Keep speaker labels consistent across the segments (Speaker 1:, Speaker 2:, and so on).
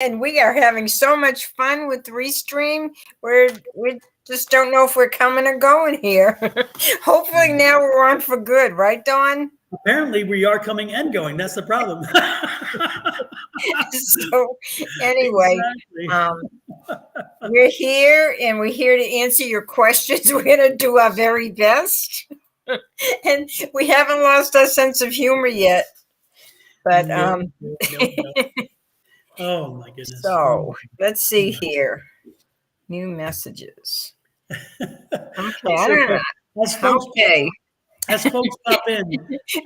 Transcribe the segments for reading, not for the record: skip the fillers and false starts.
Speaker 1: And we are having so much fun with Restream. We just don't know if we're coming or going here. Hopefully now we're on for good, right, Don?
Speaker 2: Apparently, we are coming and going. That's the problem.
Speaker 1: So anyway,
Speaker 2: Exactly.
Speaker 1: we're here and we're here to answer your questions. We're going to do our very best. And we haven't lost our sense of humor yet. But
Speaker 2: No. Oh my goodness.
Speaker 1: so let's see here. New messages. Okay, I don't know. Okay.
Speaker 2: As folks pop in,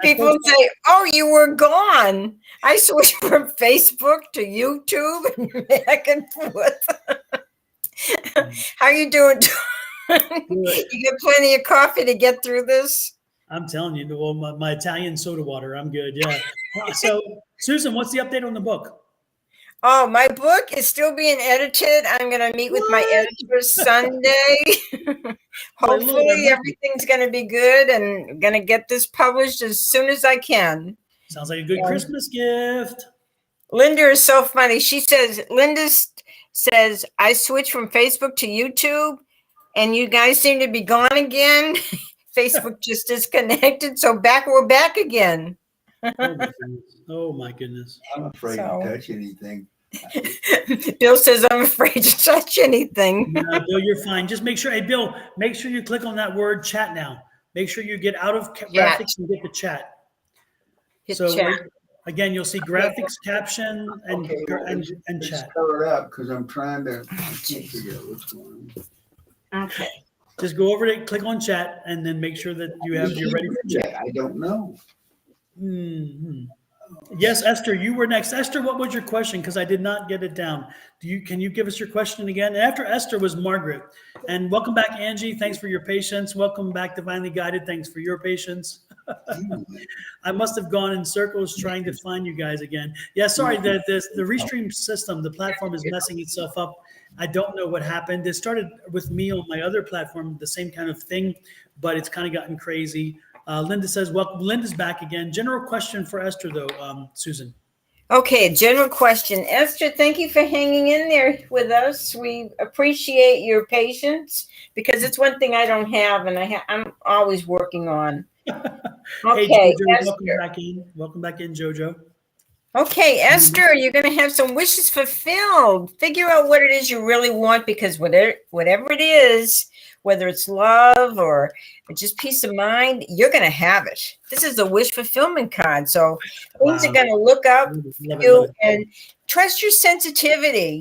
Speaker 1: People say, "Oh, you were gone." I switched from Facebook to YouTube and back and forth. How you doing? You got plenty of coffee to get through this?
Speaker 2: I'm telling you, well, my Italian soda water, I'm good. Yeah. So, Susan, what's the update on the book?
Speaker 1: Oh, my book is still being edited. I'm going to meet with my editor Sunday. Hopefully, everything's going to be good and going to get this published as soon as I can.
Speaker 2: Sounds like a good Christmas gift.
Speaker 1: Linda is so funny. Linda says, I switched from Facebook to YouTube, and you guys seem to be gone again. Facebook just disconnected, so we're back again.
Speaker 2: Oh my goodness.
Speaker 3: I'm afraid to touch anything.
Speaker 1: Bill says, I'm afraid to touch anything.
Speaker 2: No, Bill, you're fine. Just make sure, hey, Bill, make sure you click on that word chat now. Make sure you get out of graphics and get the chat. Chat. Again, you'll see graphics, caption, and chat.
Speaker 3: Cover it up because I'm trying to figure out what's going
Speaker 1: on. Okay.
Speaker 2: Just go over to click on chat and then make sure that you're ready for chat.
Speaker 3: I don't know.
Speaker 2: Mm-hmm. Yes, Esther, you were next. Esther, what was your question? Because I did not get it down. Can you give us your question again? And after Esther was Margaret. And welcome back, Angie. Thanks for your patience. Welcome back, Divinely Guided. Thanks for your patience. I must have gone in circles trying to find you guys again. Yeah, sorry, the Restream system, the platform is messing itself up. I don't know what happened. It started with me on my other platform, the same kind of thing, but it's kind of gotten crazy. Linda says, well, Linda's back again. General question for Esther, though, Susan.
Speaker 1: Okay, general question. Esther, thank you for hanging in there with us. We appreciate your patience because it's one thing I don't have, and I'm always working on.
Speaker 2: Okay, hey, Jojo, welcome back in, Jojo.
Speaker 1: Okay, Esther, you're going to have some wishes fulfilled. Figure out what it is you really want, because whatever it is, whether it's love or just peace of mind, you're going to have it. This is a wish fulfillment card. So things are going to look up you and trust your sensitivity.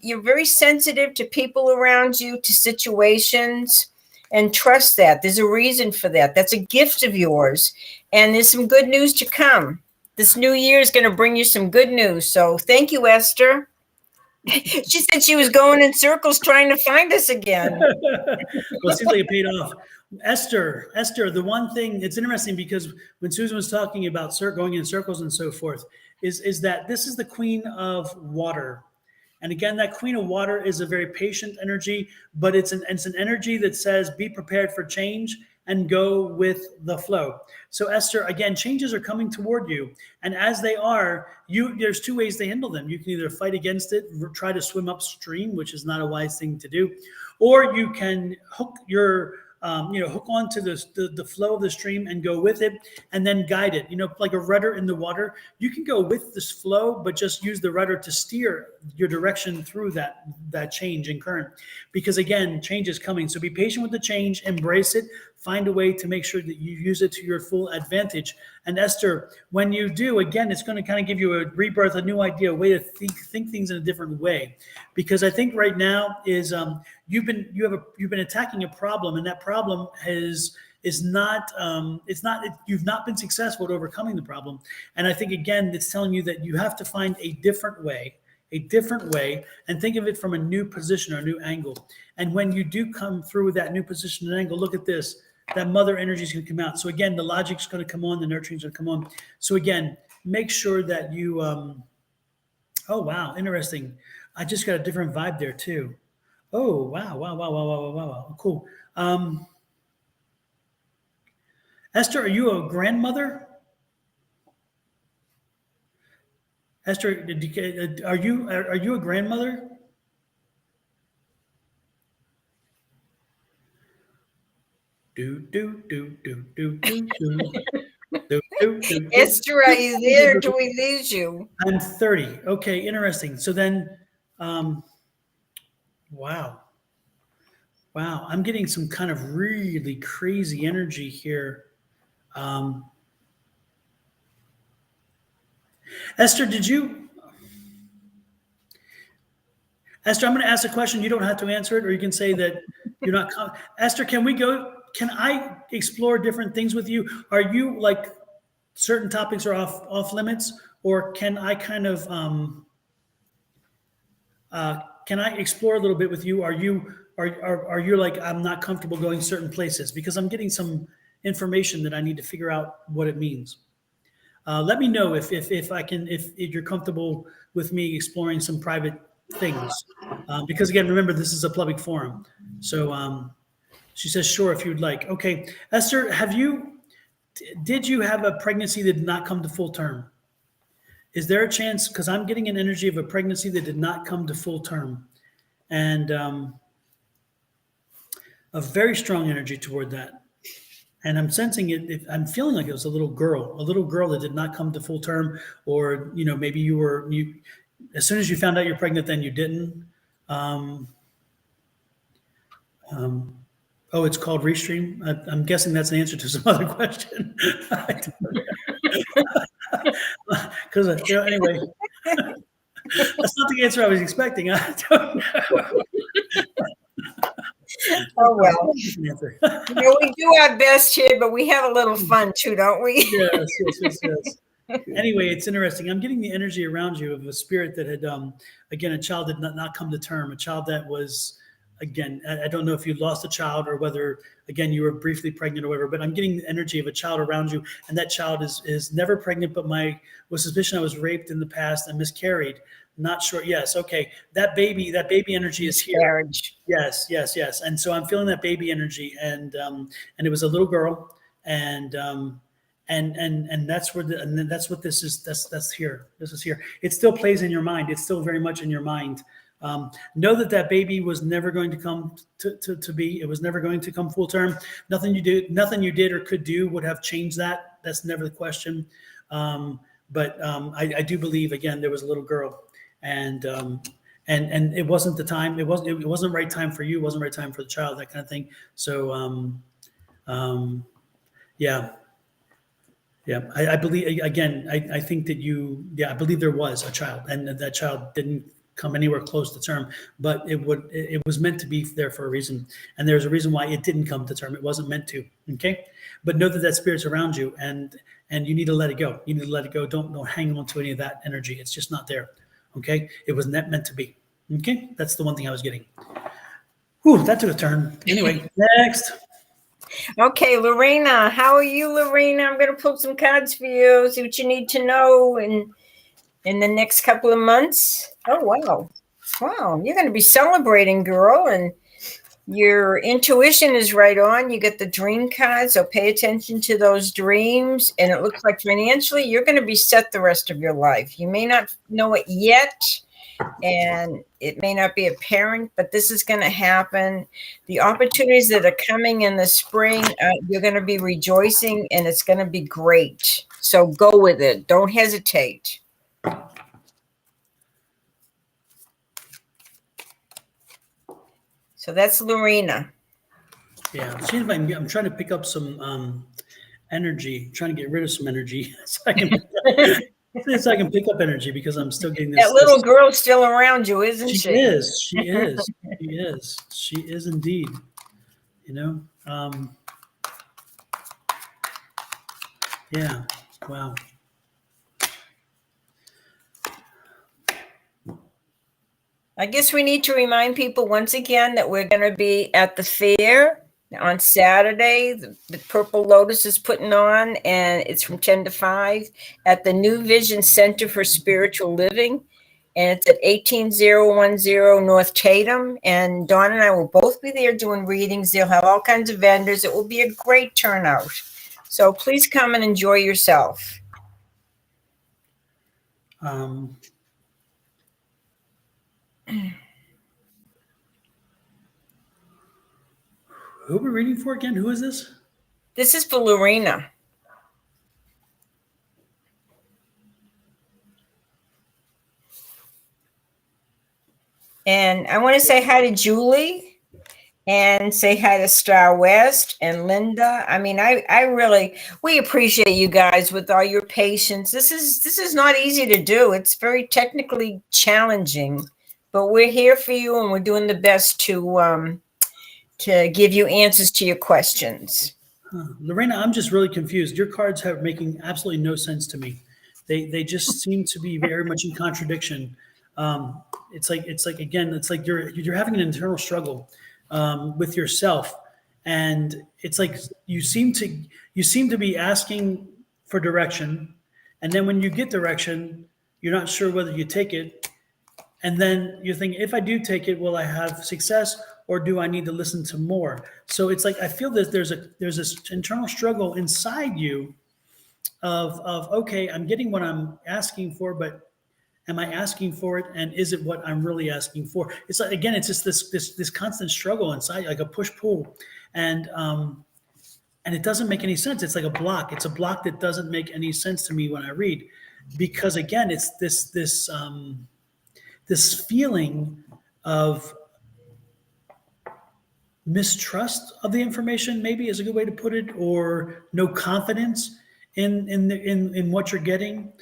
Speaker 1: You're very sensitive to people around you, to situations, and trust that. There's a reason for that. That's a gift of yours. And there's some good news to come. This new year is going to bring you some good news. So thank you, Esther. She said she was going in circles trying to find us again.
Speaker 2: Well, it seems like it paid off. Esther, the one thing, it's interesting because when Susan was talking about going in circles and so forth, is that this is the Queen of Water. And again, that Queen of Water is a very patient energy, but it's an energy that says, be prepared for change and go with the flow. So Esther, again, changes are coming toward you. And as they are, there's two ways to handle them. You can either fight against it, try to swim upstream, which is not a wise thing to do, or you can hook onto the flow of the stream and go with it and then guide it, like a rudder in the water. You can go with this flow, but just use the rudder to steer your direction through that change in current, because again, change is coming. So be patient with the change, embrace it, find a way to make sure that you use it to your full advantage. And Esther, when you do, again, it's going to kind of give you a rebirth, a new idea, a way to think things in a different way. Because I think right now is you've been attacking a problem, and that problem you've not been successful at overcoming the problem. And I think, again, it's telling you that you have to find a different way, and think of it from a new position or a new angle. And when you do come through with that new position and angle, look at this, that mother energy is going to come out. So again, the logic's going to come on, the nurturing's going to come on. So again, make sure that you, oh, wow, interesting. I just got a different vibe there too. Oh, wow. Cool. Esther, are you a grandmother? Esther, are you a grandmother? Do do do do do do do. Do, do, do, do.
Speaker 1: Esther, are you there? Do we lose you?
Speaker 2: I'm 30. Okay, interesting. So then, um, wow. Wow, I'm getting some kind of really crazy energy here. Um, Esther, Esther, I'm going to ask a question. You don't have to answer it, or you can say that you're not. Esther, can I explore different things with you? Are you like certain topics are off limits, or can I kind of, can I explore a little bit with you? Are you like, I'm not comfortable going certain places because I'm getting some information that I need to figure out what it means. Let me know if I can, if you're comfortable with me exploring some private things. Because again, remember, this is a public forum. So she says, sure, if you'd like. Okay, Esther, did you have a pregnancy that did not come to full term? Is there a chance, because I'm getting an energy of a pregnancy that did not come to full term, and a very strong energy toward that. And I'm sensing it, I'm feeling like it was a little girl that did not come to full term, or, maybe you, as soon as you found out you're pregnant, then you didn't. Oh, it's called Restream. I'm guessing that's an answer to some other question. Because anyway, that's not the answer I was expecting. I don't know.
Speaker 1: Oh, well. We do our best here, but we have a little fun too, don't we?
Speaker 2: Yes. Anyway, it's interesting. I'm getting the energy around you of a spirit that had, again, a child that not come to term, a child that was, again, I don't know if you lost a child or whether, again, you were briefly pregnant or whatever, but I'm getting the energy of a child around you, and that child is never pregnant, but was suspicion I was raped in the past and miscarried. Not sure. Yes. Okay. That baby energy is here.
Speaker 1: Marriage.
Speaker 2: Yes. And so I'm feeling that baby energy, and it was a little girl, and that's that's what this is. That's here. This is here. It still plays in your mind. It's still very much in your mind. Know that baby was never going to come to be. It was never going to come full term. Nothing you did or could do would have changed that. That's never the question. But I do believe, again, there was a little girl, and it wasn't the time. It wasn't right time for you. It wasn't right time for the child. That kind of thing. So yeah. I believe, again, I think that I believe there was a child, and that child didn't come anywhere close to term, but it was meant to be there for a reason, and there's a reason why it didn't come to term. It wasn't meant to. Okay, but know that spirit's around you, and you need to let it go. You need to let it go. Don't hang on to any of that energy. It's just not there. Okay, it was not meant to be. Okay, that's the one thing I was getting. Whew, that took a turn. Anyway, next.
Speaker 1: Okay, Lorena, how are you, Lorena? I'm going to pull some cards for you, see what you need to know in the next couple of months. Oh, wow, you're going to be celebrating, girl, and your intuition is right on. You get the dream card, so pay attention to those dreams, and it looks like financially you're going to be set the rest of your life. You may not know it yet, and it may not be apparent, but this is going to happen. The opportunities that are coming in the spring, you're going to be rejoicing, and it's going to be great. So go with it. Don't hesitate. So that's Lorena.
Speaker 2: Yeah, I'm trying to pick up some energy, trying to get rid of some energy so I can pick up energy, because I'm still getting this.
Speaker 1: That little girl's still around you, isn't she?
Speaker 2: She is indeed. Yeah. Wow.
Speaker 1: I guess we need to remind people once again that we're going to be at the fair on Saturday. The Purple Lotus is putting on, and it's from 10 to 5 at the New Vision Center for Spiritual Living. And it's at 18010 North Tatum. And Dawn and I will both be there doing readings. They'll have all kinds of vendors. It will be a great turnout. So please come and enjoy yourself.
Speaker 2: Um, who are we reading for again? Who is this?
Speaker 1: This is for Lorena. And I want to say hi to Julie and say hi to Star West and Linda. I mean, we appreciate you guys with all your patience. This is not easy to do. It's very technically challenging, but we're here for you and we're doing the best to give you answers to your questions.
Speaker 2: Lorena, I'm just really confused. Your cards are making absolutely no sense to me. They just seem to be very much in contradiction. It's like again, it's like you're having an internal struggle with yourself, and it's like you seem to be asking for direction, and then when you get direction, you're not sure whether you take it, and then you're thinking, if I do take it, will I have success, or do I need to listen to more? So it's like I feel that there's this internal struggle inside you of okay, I'm getting what I'm asking for, but am I asking for it, and is it what I'm really asking for? It's like, again, it's just this constant struggle inside, like a push pull, and it doesn't make any sense. It's like a block. It's a block that doesn't make any sense to me when I read, because again, it's this feeling of mistrust of the information, maybe is a good way to put it, or no confidence in what you're getting.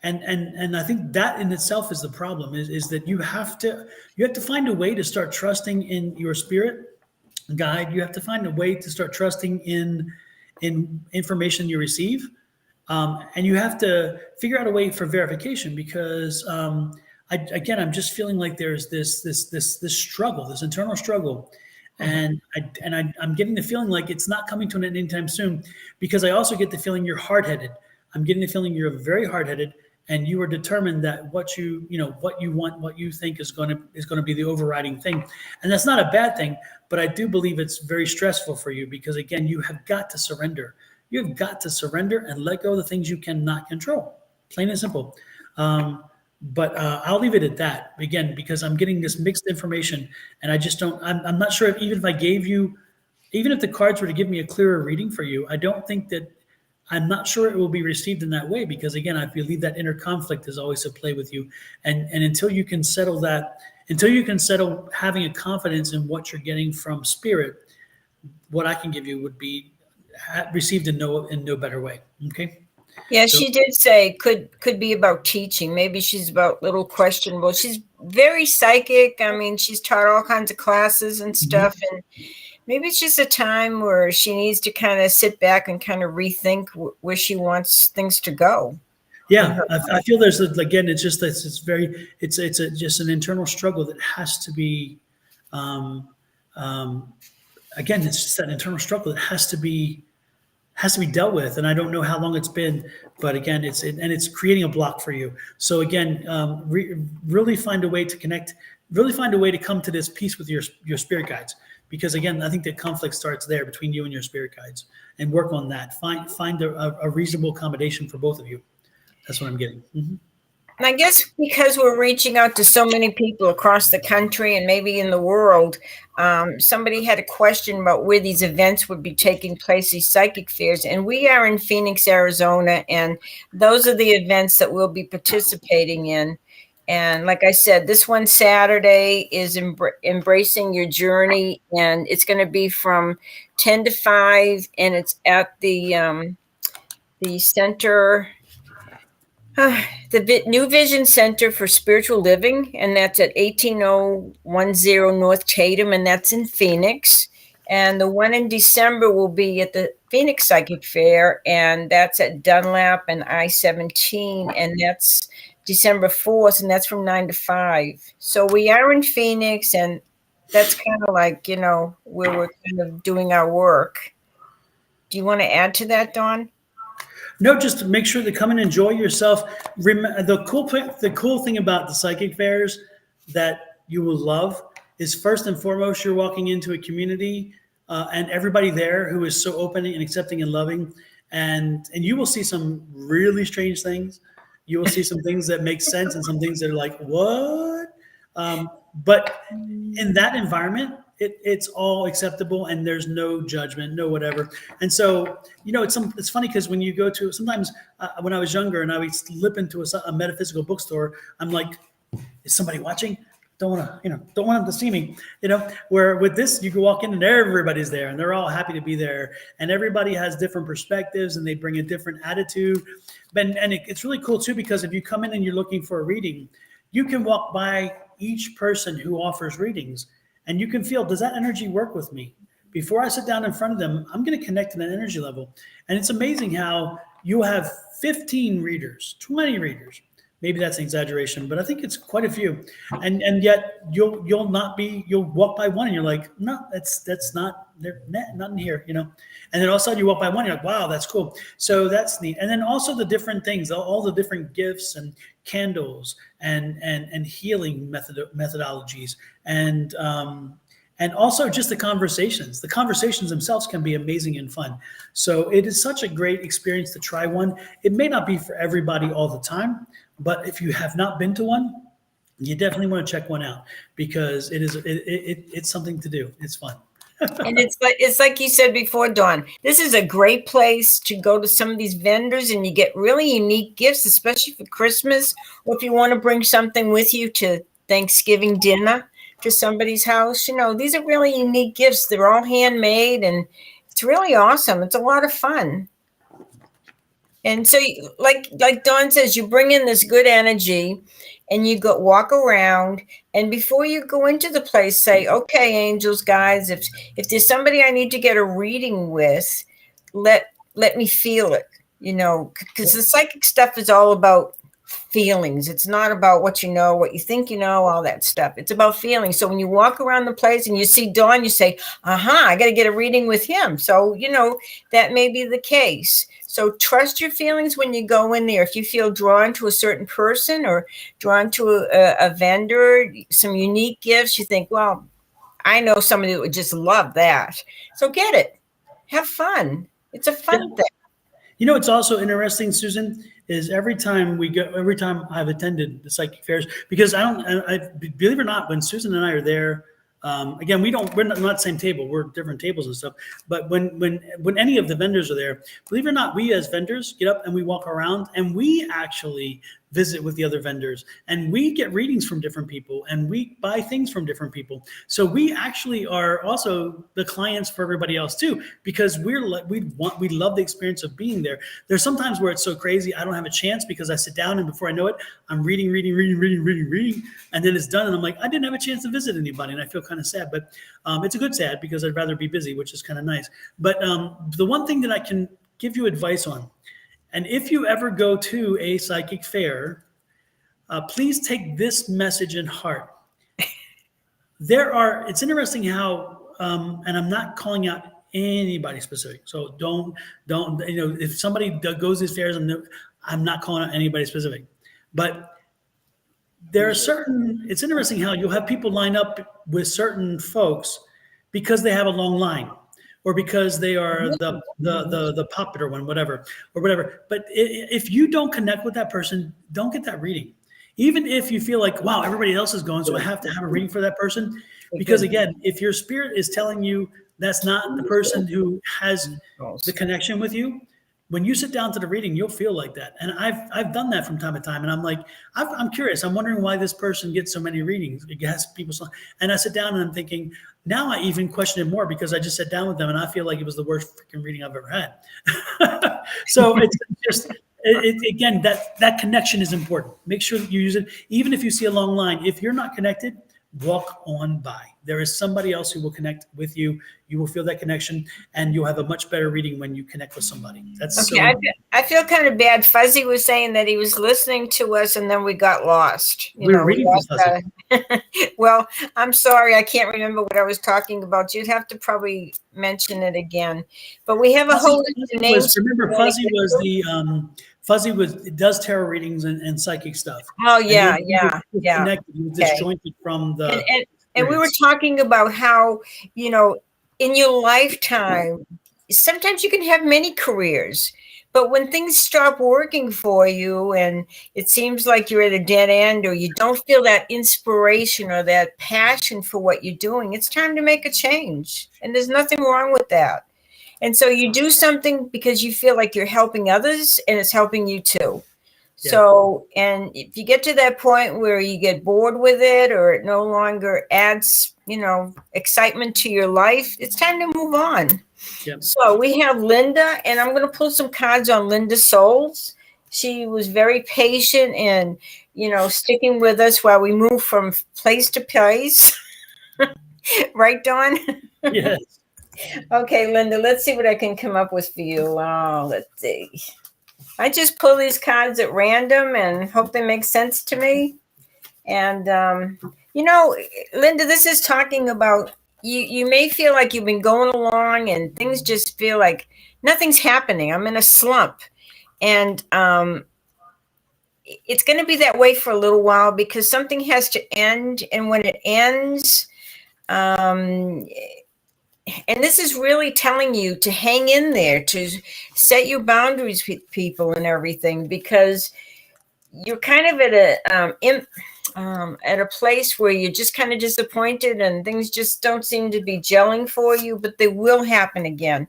Speaker 2: And I think that in itself is the problem, is that you have to find a way to start trusting in your spirit guide. You have to find a way to start trusting in information you receive. And you have to figure out a way for verification, because I'm just feeling like there's this struggle, this internal struggle, and I'm getting the feeling like it's not coming to an end anytime soon, because I also get the feeling you're hard-headed. I'm getting the feeling you're very hard-headed, and you are determined that what you want, what you think is going to be the overriding thing, and that's not a bad thing. But I do believe it's very stressful for you, because again, you have got to surrender. You've got to surrender and let go of the things you cannot control. Plain and simple. But I'll leave it at that, again, because I'm getting this mixed information, and I just don't. I'm not sure even if the cards were to give me a clearer reading for you, I don't think that. I'm not sure it will be received in that way, because again, I believe that inner conflict is always at play with you, and until you can settle that, until you can settle having a confidence in what you're getting from spirit, what I can give you would be received in no better way. Okay.
Speaker 1: Yeah, she did say could be about teaching. Maybe she's about little questionable. She's very psychic. I mean, she's taught all kinds of classes and stuff, and maybe it's just a time where she needs to kind of sit back and kind of rethink where she wants things to go.
Speaker 2: Yeah, I feel there's again, it's just that it's just an internal struggle that has to be, again, it's just that internal struggle that has to be dealt with, and I don't know how long it's been, but again, it's creating a block for you. So again, really find a way to connect, really find a way to come to this peace with your spirit guides, because again, I think the conflict starts there between you and your spirit guides, and work on that. Find a reasonable accommodation for both of you. That's what I'm getting. Mm-hmm.
Speaker 1: And I guess because we're reaching out to so many people across the country and maybe in the world, somebody had a question about where these events would be taking place, these psychic fairs. And we are in Phoenix, Arizona, and those are the events that we'll be participating in. And like I said, this one Saturday is Embracing Your Journey, and it's going to be from 10 to 5, and it's at the center, the New Vision Center for Spiritual Living, and that's at 18010 North Tatum, and that's in Phoenix. And the one in December will be at the Phoenix Psychic Fair, and that's at Dunlap and I-17, and that's December 4th, and that's from 9 to 5. So we are in Phoenix, and that's kind of like, where we're kind of doing our work. Do you want to add to that, Don?
Speaker 2: No, just to make sure to come and enjoy yourself. The cool thing about the psychic fairs that you will love is, first and foremost, you're walking into a community and everybody there who is so open and accepting and loving, and you will see some really strange things. You will see some things that make sense and some things that are like, what? But in that environment, it's all acceptable and there's no judgment, no whatever. And so, it's funny because when you go to sometimes when I was younger and I would slip into a metaphysical bookstore, I'm like, is somebody watching? Don't want to, don't want them to see me, where with this, you can walk in and everybody's there and they're all happy to be there. And everybody has different perspectives and they bring a different attitude. And it's really cool too, because if you come in and you're looking for a reading, you can walk by each person who offers readings and you can feel, does that energy work with me? Before I sit down in front of them, I'm going to connect to that energy level. And it's amazing how you have 15 readers, 20 readers. Maybe that's an exaggeration, but I think it's quite a few. And yet you'll walk by one and you're like, no, that's not, they're not in here, And then all of a sudden you walk by one, you're like, wow, that's cool. So that's neat. And then also the different things, all the different gifts and candles and healing methodologies and also just the conversations. The conversations themselves can be amazing and fun. So it is such a great experience to try one. It may not be for everybody all the time, but if you have not been to one, you definitely want to check one out because it's something to do. It's fun.
Speaker 1: And it's like you said before, Dawn, this is a great place to go to some of these vendors and you get really unique gifts, especially for Christmas, or if you want to bring something with you to Thanksgiving dinner to somebody's house. These are really unique gifts. They're all handmade and it's really awesome. It's a lot of fun. And so like Dawn says, you bring in this good energy and you walk around, and before you go into the place, say, okay, angels, guys, if there's somebody I need to get a reading with, let me feel it, because the psychic stuff is all about feelings. It's not about what you know, what you think all that stuff. It's about feelings. So when you walk around the place and you see Dawn, you say, I got to get a reading with him. So, that may be the case. So trust your feelings when you go in there. If you feel drawn to a certain person or drawn to a vendor, some unique gifts, you think, well, I know somebody that would just love that. So get it. Have fun. It's a fun thing.
Speaker 2: It's also interesting, Susan, is every time I've attended the psychic fairs, because I believe it or not, when Susan and I are there, again, we're not the same table, we're different tables and stuff. But when any of the vendors are there, believe it or not, we as vendors get up and we walk around and we actually visit with the other vendors and we get readings from different people and we buy things from different people. So we actually are also the clients for everybody else too, because we love the experience of being there. There's sometimes where it's so crazy, I don't have a chance because I sit down and before I know it, I'm reading. And then it's done. And I'm like, I didn't have a chance to visit anybody. And I feel kind of sad, but it's a good sad because I'd rather be busy, which is kind of nice. But the one thing that I can give you advice on, and if you ever go to a psychic fair, please take this message in heart. It's interesting how, and I'm not calling out anybody specific. So don't, if somebody goes to these fairs, I'm not calling out anybody specific, but it's interesting how you'll have people line up with certain folks because they have a long line. Or because they are the popular one, whatever. But if you don't connect with that person, don't get that reading. Even if you feel like, wow, everybody else is going, so I have to have a reading for that person. Because again, if your spirit is telling you that's not the person who has the connection with you, when you sit down to the reading, you'll feel like that. And I've done that from time to time. And I'm like, I'm curious. I'm wondering why this person gets so many readings. It has people. And I sit down and I'm thinking, now I even question it more because I just sat down with them and I feel like it was the worst freaking reading I've ever had. So it's just, again, that connection is important. Make sure that you use it. Even if you see a long line, if you're not connected, walk on by. There is somebody else who will connect with you. You will feel that connection and you'll have a much better reading when you connect with somebody. That's
Speaker 1: okay. I feel kind of bad. Fuzzy was saying that he was listening to us and then we got lost.
Speaker 2: We were reading this, Fuzzy.
Speaker 1: Well, I'm sorry. I can't remember what I was talking about. You'd have to probably mention it again. But we have a whole name.
Speaker 2: Remember, Fuzzy does tarot readings and psychic stuff.
Speaker 1: Oh, yeah.
Speaker 2: Connected. He was disjointed from the...
Speaker 1: And we were talking about how, in your lifetime, sometimes you can have many careers, But when things stop working for you and it seems like you're at a dead end or you don't feel that inspiration or that passion for what you're doing, it's time to make a change. And there's nothing wrong with that. And so you do something because you feel like you're helping others and it's helping you too.
Speaker 2: Yeah.
Speaker 1: So, and if you get to that point where you get bored with it or it no longer adds, excitement to your life, it's time to move on.
Speaker 2: Yep.
Speaker 1: So we have Linda, and I'm going to pull some cards on Linda's souls. She was very patient and, sticking with us while we move from place to place. Right, Dawn?
Speaker 2: Yes.
Speaker 1: Okay, Linda, let's see what I can come up with for you. Oh, let's see. I just pull these cards at random and hope they make sense to me. And, Linda, this is talking about you may feel like you've been going along and things just feel like nothing's happening. I'm in a slump. And it's going to be that way for a little while because something has to end. And when it ends, and this is really telling you to hang in there, to set your boundaries with people and everything, because you're kind of at a place where you're just kind of disappointed and things just don't seem to be gelling for you, but they will happen again.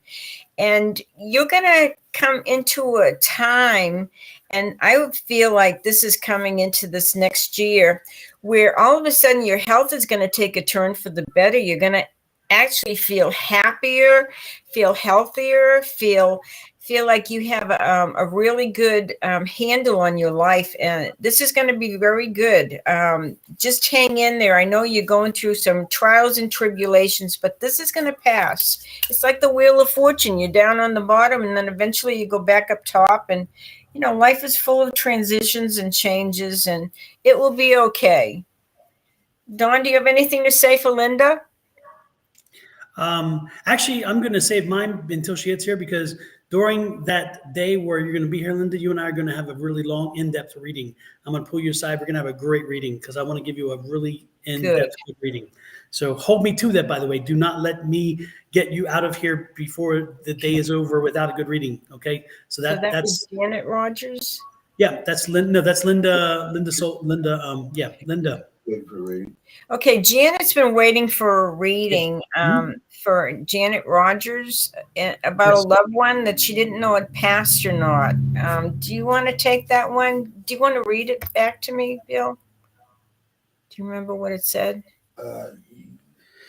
Speaker 1: And you're going to come into a time, and I would feel like this is coming into this next year, where all of a sudden your health is going to take a turn for the better. You're going to actually feel happier, feel healthier, feel like you have a really good handle on your life. And this is going to be very good. Just hang in there. I know you're going through some trials and tribulations, but this is going to pass. It's like the Wheel of Fortune. You're down on the bottom and then eventually you go back up top. And, life is full of transitions and changes and it will be okay. Dawn, do you have anything to say for Linda?
Speaker 2: Actually, I'm going to save mine until she gets here because during that day where you're going to be here, Linda, you and I are going to have a really long, in-depth reading. I'm going to pull you aside. We're going to have a great reading because I want to give you a really in-depth reading. So hold me to that, by the way. Do not let me get you out of here before the day is over without a good reading. Okay. So that's
Speaker 1: Janet Rogers.
Speaker 2: Yeah, that's Linda. No, that's Linda. Linda.
Speaker 3: Good for reading.
Speaker 1: Okay, Janet's been waiting for a reading for Janet Rogers about a loved one that she didn't know had passed or not. Do you want to take that one? Do you want to read it back to me, Bill? Do you remember what it said?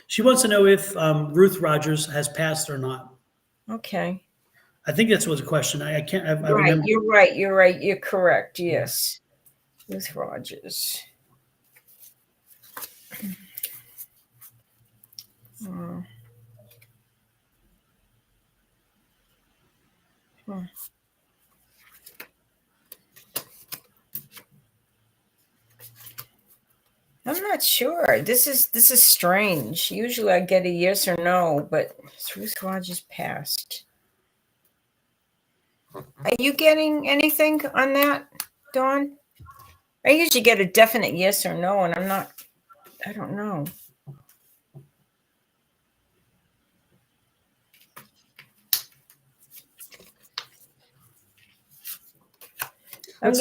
Speaker 2: She wants to know if Ruth Rogers has passed or not.
Speaker 1: Okay.
Speaker 2: I think that was a question. I can't. I
Speaker 1: right.
Speaker 2: remember.
Speaker 1: You're right. You're right. You're correct. Yes. Ruth Rogers. Oh. Hmm. I'm not sure. This is strange. Usually I get a yes or no, but Ruth Rogers passed. Are you getting anything on that, Dawn? I usually get a definite yes or no, and I don't know.
Speaker 2: Let's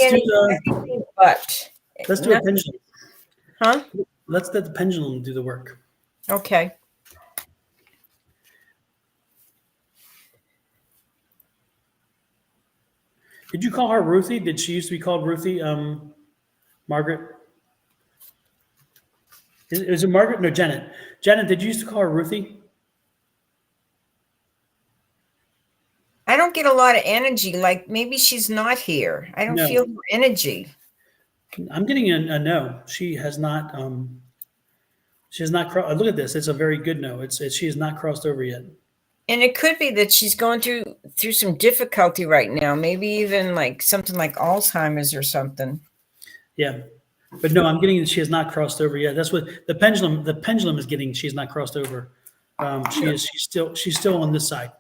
Speaker 2: do a pendulum.
Speaker 1: Huh?
Speaker 2: Let's let the pendulum do the work.
Speaker 1: Okay.
Speaker 2: Did you call her Ruthie? Did she used to be called Ruthie? Margaret? Is it Margaret? No, Janet. Janet, did you used to call her Ruthie?
Speaker 1: I don't get a lot of energy. Like maybe she's not here. I don't feel her energy.
Speaker 2: I'm getting a no. She has not. She has not. Look at this. It's a very good no. She has not crossed over yet.
Speaker 1: And it could be that she's going through some difficulty right now. Maybe even like something like Alzheimer's or something.
Speaker 2: Yeah, but no, I'm getting that she has not crossed over yet. That's what the pendulum is getting. She's not crossed over. She's still on this side.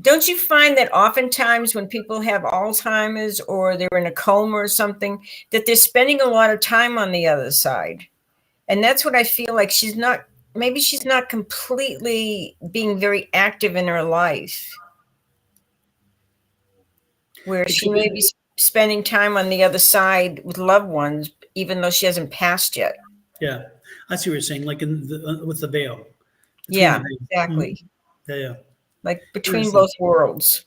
Speaker 1: Don't you find that oftentimes when people have Alzheimer's or they're in a coma or something, that they're spending a lot of time on the other side? And that's what I feel like maybe she's not completely being very active in her life. where she may be spending time on the other side with loved ones, even though she hasn't passed yet.
Speaker 2: Yeah, I see what you're saying. Like in the, with the veil. Between
Speaker 1: Yeah,
Speaker 2: the veil.
Speaker 1: exactly.
Speaker 2: Yeah.
Speaker 1: Like between
Speaker 2: Interesting.
Speaker 1: both worlds.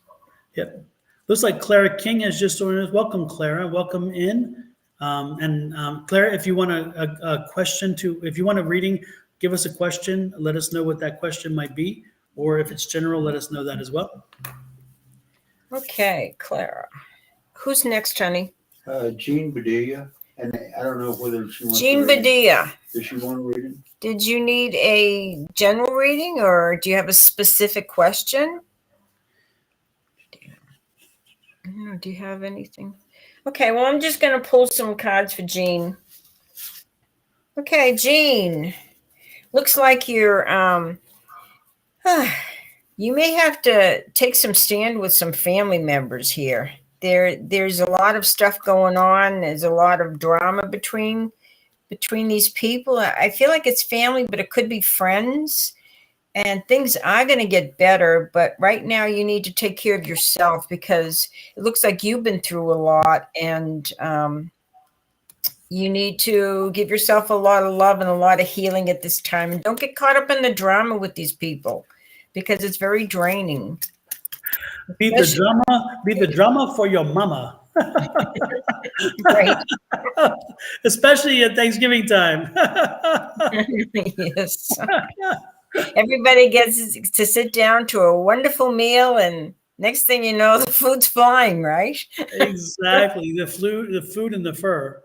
Speaker 2: Yep. Looks like Clara King has just joined us. Welcome, Clara. Welcome in. Clara, if you want a question if you want a reading, give us a question. Let us know what that question might be. Or if it's general, let us know that as well.
Speaker 1: Okay, Clara. Who's next, honey?
Speaker 3: Jean Bedelia, and I don't know whether she wants.
Speaker 1: Jean Bedelia.
Speaker 3: Does she want a reading?
Speaker 1: Did you need a general reading, or do you have a specific question? No, do you have anything? Okay, well, I'm just going to pull some cards for Jean. Okay, Jean. Looks like you're you may have to take some stand with some family members here. There's a lot of stuff going on. There's a lot of drama between these people. I feel like it's family, but it could be friends. And things are going to get better, but right now you need to take care of yourself because it looks like you've been through a lot, and you need to give yourself a lot of love and a lot of healing at this time. And don't get caught up in the drama with these people because it's very draining.
Speaker 2: Be the drama for your mama.
Speaker 1: Right.
Speaker 2: Especially at Thanksgiving time.
Speaker 1: Yes. Everybody gets to sit down to a wonderful meal, and next thing you know, the food's flying, right?
Speaker 2: Exactly. The food and the fur.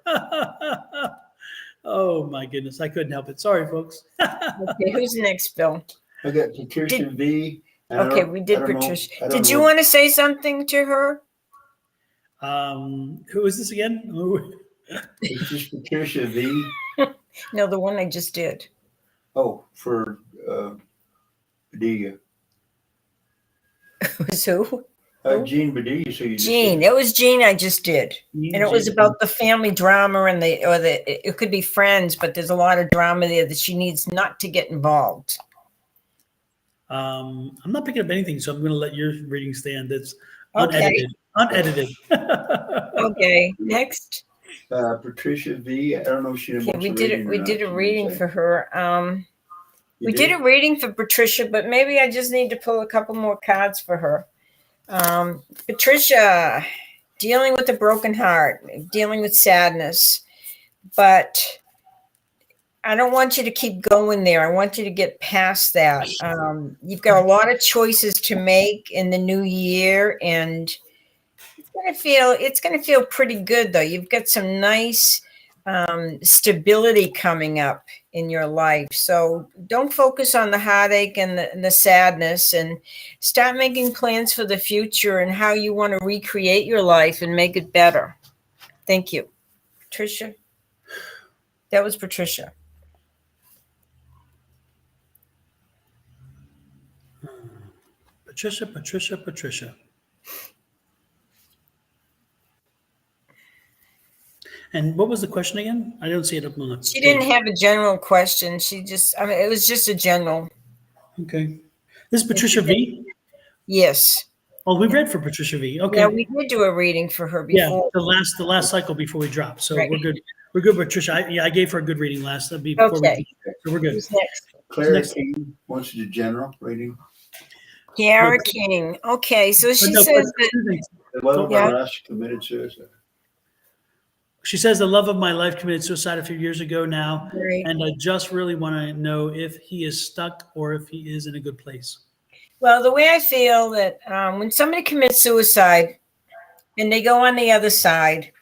Speaker 2: Oh my goodness. I couldn't help it. Sorry, folks.
Speaker 1: Okay, who's next, Bill?
Speaker 3: I got Patricia V.
Speaker 1: Okay, we did Patricia. Did you want to say something to her?
Speaker 2: Who is this again?
Speaker 3: It's just Patricia V.
Speaker 1: No, the one I just did.
Speaker 3: Oh, for Bedelia.
Speaker 1: Was who?
Speaker 3: Jean Bedelia. So you
Speaker 1: Jean. It was Jean I just did. And it was about the family drama and it could be friends, but there's a lot of drama there that she needs not to get involved.
Speaker 2: I'm not picking up anything, so I'm going to let your reading stand. It's unedited.
Speaker 1: Okay. Okay. Next.
Speaker 3: Patricia V. I don't know if she didn't.
Speaker 1: Okay, we did a reading for her.
Speaker 3: You
Speaker 1: we did a reading for Patricia, but maybe I just need to pull a couple more cards for her. Patricia, dealing with a broken heart, dealing with sadness, but I don't want you to keep going there. I want you to get past that. You've got a lot of choices to make in the new year, and it's going to feel pretty good, though. You've got some nice stability coming up in your life. So don't focus on the heartache and the sadness, and start making plans for the future and how you want to recreate your life and make it better. Thank you. Patricia? That was Patricia.
Speaker 2: Patricia. And what was the question again? I don't see it up on the
Speaker 1: She didn't have a general question. It was just a general.
Speaker 2: Okay. This is Patricia V?
Speaker 1: Yes.
Speaker 2: Oh, we read for Patricia V. Okay.
Speaker 1: Yeah, we did do a reading for her before.
Speaker 2: Yeah, the last cycle before we dropped. So
Speaker 1: Right.
Speaker 2: we're good. We're good, Patricia. I gave her a good reading last. So we're good.
Speaker 1: Who's next?
Speaker 3: Clara King wants to do general reading.
Speaker 1: Kiara King. Okay, so she says that.
Speaker 3: The love of my life committed suicide.
Speaker 2: She says, the love of my life committed suicide a few years ago now.
Speaker 1: Right.
Speaker 2: And I just really want to know if he is stuck or if he is in a good place.
Speaker 1: Well, the way I feel that when somebody commits suicide and they go on the other side,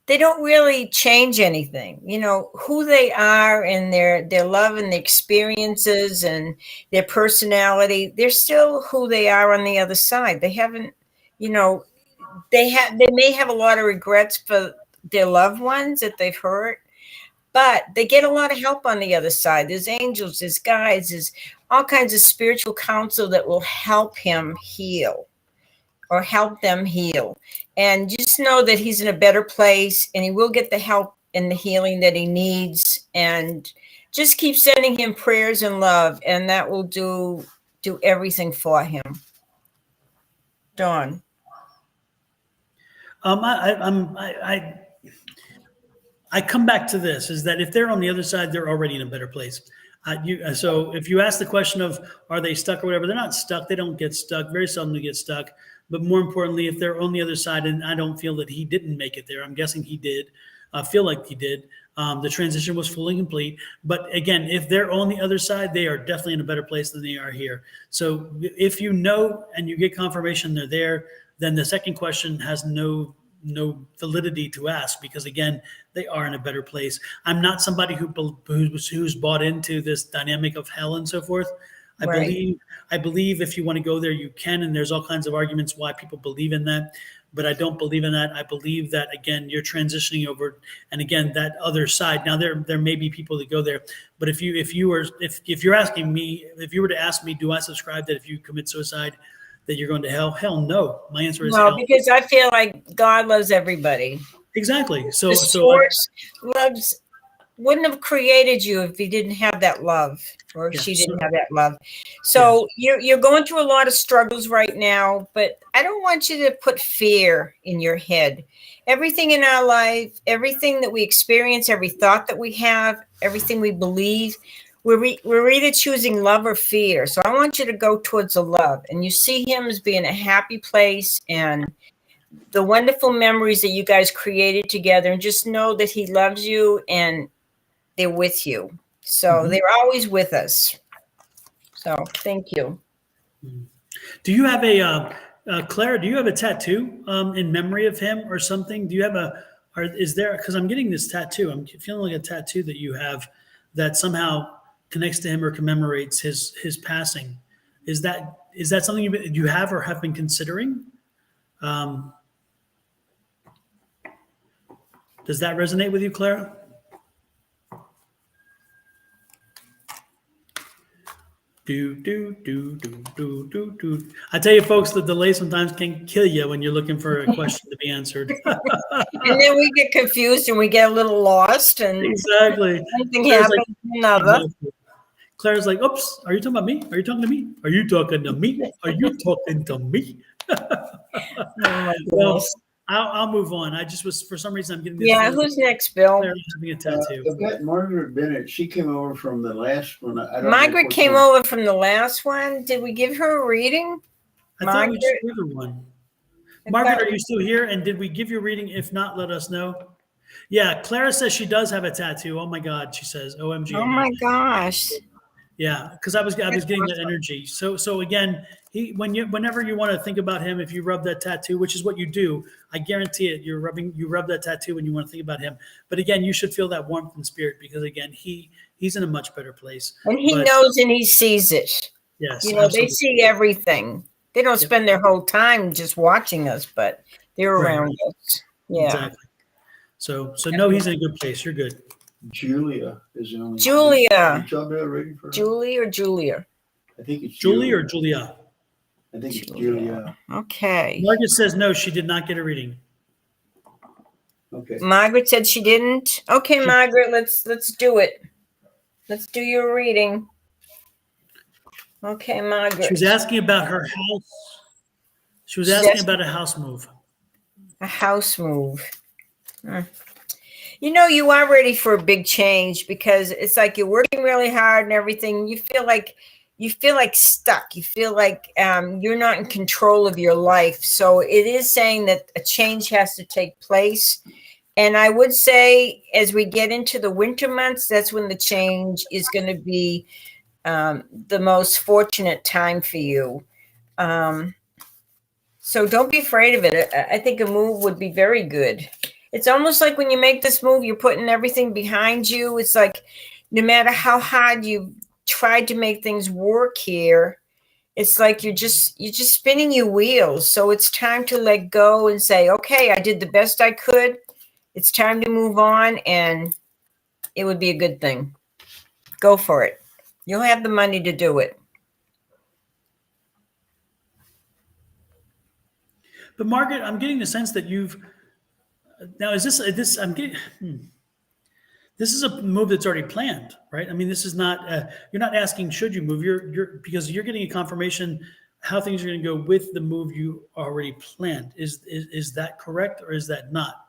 Speaker 1: they don't really change anything. You know, who they are and their love and their experiences and their personality, they're still who they are on the other side. They haven't, they may have a lot of regrets for their loved ones that they've hurt, but they get a lot of help on the other side. There's angels, there's guides, there's all kinds of spiritual counsel that will help him heal or help them heal. And just know that he's in a better place and he will get the help and the healing that he needs. And just keep sending him prayers and love, and that will do everything for him. Dawn.
Speaker 2: I come back to this, is that if they're on the other side, they're already in a better place. So if you ask the question of, are they stuck or whatever, they're not stuck. They don't get stuck. Very seldom they get stuck. But more importantly, if they're on the other side, and I don't feel that he didn't make it there, I'm guessing he did. I feel like he did. The transition was fully complete. But again, if they're on the other side, they are definitely in a better place than they are here. So if you know and you get confirmation they're there, then the second question has no validity to ask, because again, they are in a better place. I'm not somebody who's bought into this dynamic of hell and so forth.
Speaker 1: Right.
Speaker 2: I believe if you want to go there, you can, and there's all kinds of arguments why people believe in that. But I don't believe in that. I believe that again, you're transitioning over, and again, that other side. Now there may be people that go there, but if you're asking me, if you were to ask me, do I subscribe that if you commit suicide, that you're going to hell? Hell no. My answer is
Speaker 1: No,
Speaker 2: hell.
Speaker 1: because I feel like God loves everybody.
Speaker 2: Exactly.
Speaker 1: The
Speaker 2: So
Speaker 1: source wouldn't have created you if he didn't have that love, or if she didn't have that love. So you're going through a lot of struggles right now, but I don't want you to put fear in your head. Everything in our life, everything that we experience, every thought that we have, everything we believe, we're either choosing love or fear. So I want you to go towards the love, and you see him as being a happy place and the wonderful memories that you guys created together, and just know that he loves you and they're with you. So they're always with us. So thank you.
Speaker 2: do you have Claire, do you have a tattoo in memory of him or something? Do you have or is there, because I'm getting this tattoo. I'm feeling like a tattoo that you have that somehow connects to him or commemorates his passing. Is that something you have or have been considering? Does that resonate with you, Clara? I tell you, folks, the delay sometimes can kill you when you're looking for a question to be answered.
Speaker 1: And then we get confused and we get a little lost, and
Speaker 2: Exactly.
Speaker 1: something happens to another.
Speaker 2: Claire's like, oops, are you talking about me? Are you talking to me? Are you talking to me? Are you talking to me?
Speaker 1: Oh my
Speaker 2: Well,
Speaker 1: goodness.
Speaker 2: I'll move on. I just was, for some reason, I'm getting this.
Speaker 1: Yeah, who's next, Bill?
Speaker 2: Claire having a tattoo.
Speaker 3: I've got Margaret Bennett. She came over from the last one. I don't know
Speaker 1: Margaret
Speaker 3: which
Speaker 1: came
Speaker 3: one.
Speaker 1: over from the last one. Did we give her a reading?
Speaker 2: I thought we just
Speaker 1: Margaret?
Speaker 2: gave her one.
Speaker 1: I
Speaker 2: Margaret,
Speaker 1: thought-
Speaker 2: are you still here? And did we give you a reading? If not, let us know. Yeah, Clara says she does have a tattoo. Oh my God, she says, OMG.
Speaker 1: Oh my gosh.
Speaker 2: Yeah, because I was getting that energy. So again, whenever you want to think about him, if you rub that tattoo, which is what you do, I guarantee it, you rub that tattoo when you want to think about him. But again, you should feel that warmth and spirit, because again, he's in a much better place.
Speaker 1: And he knows and he sees it.
Speaker 2: Yes,
Speaker 1: They
Speaker 2: absolutely.
Speaker 1: see everything. They don't spend their whole time just watching us, but they're around us. Yeah.
Speaker 2: Exactly. So no, he's in a good place. You're good.
Speaker 3: Julia is the only.
Speaker 1: Julia.
Speaker 3: Did y'all do a reading for her?
Speaker 1: Julie or Julia?
Speaker 3: I think it's
Speaker 2: Julie or Julia?
Speaker 3: I think it's Julia.
Speaker 1: Okay.
Speaker 2: Margaret says no, she did not get a reading.
Speaker 3: Okay.
Speaker 1: Margaret said she didn't. Okay, Margaret, let's do it. Let's do your reading. Okay, Margaret.
Speaker 2: She was asking about her house. She was asking about a house move.
Speaker 1: A house move. You know, you are ready for a big change, because it's like you're working really hard and everything. You feel like stuck. You feel like you're not in control of your life. So it is saying that a change has to take place. And I would say, as we get into the winter months, that's when the change is going to be the most fortunate time for you. So don't be afraid of it. I think a move would be very good. It's almost like when you make this move, you're putting everything behind you. It's like no matter how hard you tried to make things work here, it's like you're just spinning your wheels. So it's time to let go and say, okay, I did the best I could. It's time to move on, and it would be a good thing. Go for it. You'll have the money to do it.
Speaker 2: But Margaret, I'm getting the sense that this is a move that's already planned, right? I mean, this is not you're not asking should you move. You're because you're getting a confirmation. how things are going to go with the move you already planned. Is that correct, or is that not?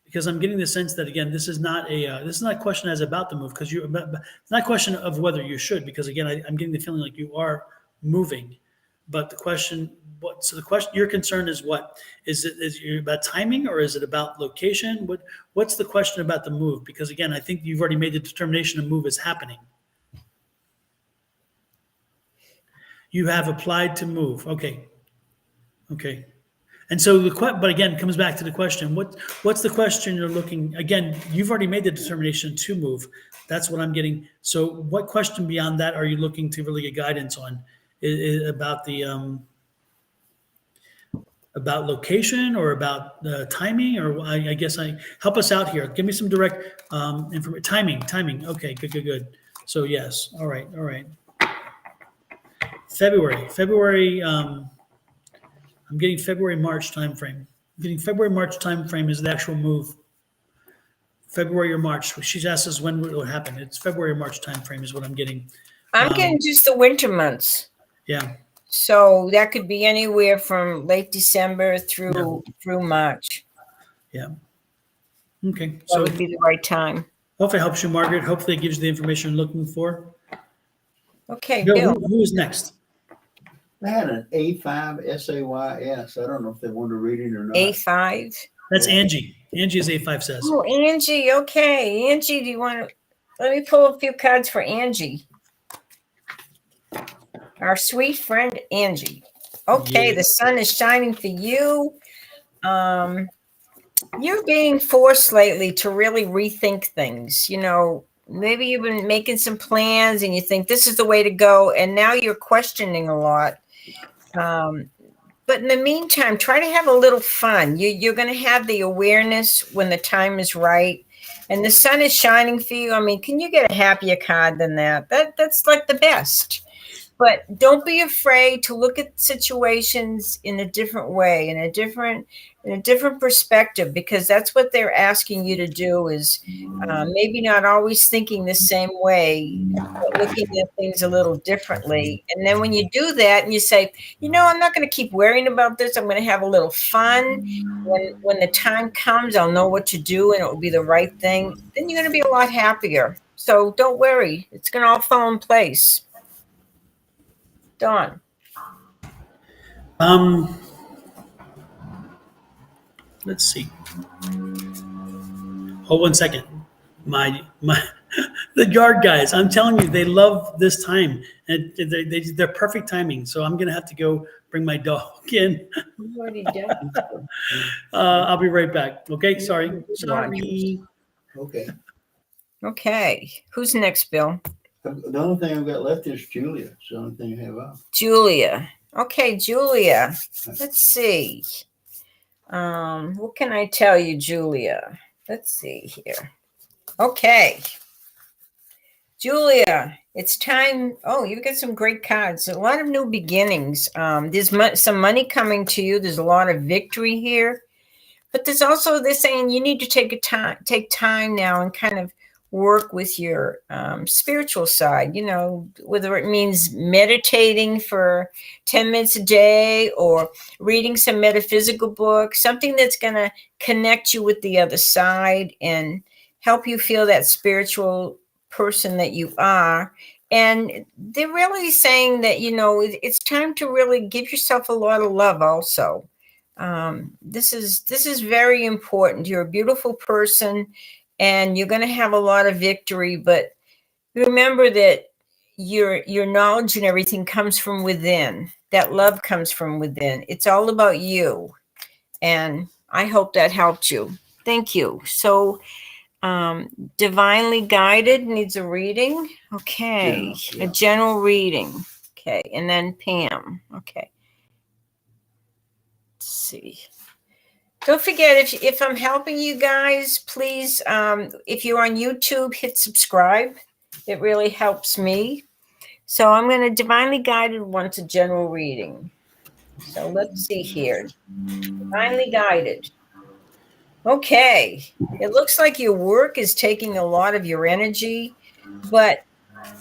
Speaker 2: Because I'm getting the sense that, again, this is not a question as about the move, because it's not a question of whether you should, because again, I'm getting the feeling like you are moving, but the question, your concern is what? Is it about timing, or is it about location? What's the question about the move? Because again, I think you've already made the determination a move is happening. You have applied to move. Okay. And so but again, it comes back to the question, what's the question you're looking, again, you've already made the determination to move. That's what I'm getting. So what question beyond that are you looking to really get guidance on? About about location, or about timing, or I guess help us out here. Give me some direct information. Timing. Okay, good. So yes. All right. February. I'm getting February, March timeframe. I'm getting February, March timeframe is the actual move. February or March. She's asked us when it will happen. It's February or March timeframe is what I'm getting.
Speaker 1: I'm getting just the winter months.
Speaker 2: Yeah.
Speaker 1: So that could be anywhere from late December through March.
Speaker 2: Yeah. Okay.
Speaker 1: That
Speaker 2: So
Speaker 1: would be the right time.
Speaker 2: hopefully it helps you, Margaret. Hopefully it gives you the information you're looking for.
Speaker 1: Okay,
Speaker 2: Bill,
Speaker 1: Bill.
Speaker 2: who is next?
Speaker 3: They had an A5 SAYS. I don't know if they wanted to read it or not.
Speaker 1: A5.
Speaker 2: That's Angie. Angie is A5 says.
Speaker 1: Oh, Angie. Okay. Angie, do you want to, let me pull a few cards for Angie. Our sweet friend, Angie. Okay.
Speaker 2: Yeah.
Speaker 1: The sun is shining for you. You're being forced lately to really rethink things. Maybe you've been making some plans and you think this is the way to go, and now you're questioning a lot. But in the meantime, try to have a little fun. You're going to have the awareness when the time is right, and the sun is shining for you. I mean, can you get a happier card than that? That's like the best. But don't be afraid to look at situations in a different way, in a different perspective, because that's what they're asking you to do, is maybe not always thinking the same way, but looking at things a little differently. And then when you do that and you say, I'm not going to keep worrying about this, I'm going to have a little fun. When the time comes, I'll know what to do and it will be the right thing. Then you're going to be a lot happier. So don't worry. It's going to all fall in place. Don.
Speaker 2: Let's see. Hold 1 second. My the yard guys, I'm telling you, they love this time, and they're perfect timing. So I'm gonna have to go bring my dog in.
Speaker 1: Already done.
Speaker 2: I'll be right back. Okay, sorry.
Speaker 1: Okay. Who's next, Bill?
Speaker 3: The only thing I've got left is Julia. It's the only thing I have out.
Speaker 1: Julia. Okay, Julia. Let's see. What can I tell you, Julia? Let's see here. Okay. Julia, it's time. Oh, you've got some great cards. A lot of new beginnings. There's some money coming to you. There's a lot of victory here. But there's also, they're saying you need to take time now and kind of work with your spiritual side, whether it means meditating for 10 minutes a day or reading some metaphysical book, something that's going to connect you with the other side and help you feel that spiritual person that you are. And they're really saying that, it's time to really give yourself a lot of love also. This is very important. You're a beautiful person, and you're going to have a lot of victory, but remember that your knowledge and everything comes from within. That love comes from within. It's all about you. And I hope that helped you. Thank you. So, divinely guided needs a reading. Okay.
Speaker 3: Yeah.
Speaker 1: A general reading. Okay. And then Pam. Okay. Let's see. Don't forget, if I'm helping you guys, please, if you're on YouTube, hit subscribe. It really helps me. So I'm going to divinely guided once a general reading. So let's see here. Divinely guided. Okay. It looks like your work is taking a lot of your energy, but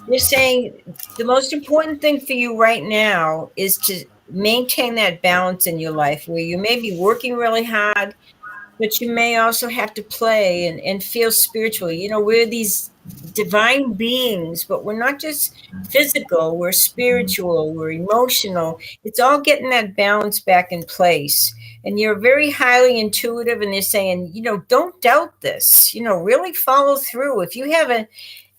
Speaker 1: You're saying the most important thing for you right now is to maintain that balance in your life where you may be working really hard, but you may also have to play and feel spiritual. You know, we're these divine beings, but we're not just physical, we're spiritual, we're emotional. It's all getting that balance back in place. And you're very highly intuitive, and they're saying, you know, don't doubt this, you know, really follow through. If you have an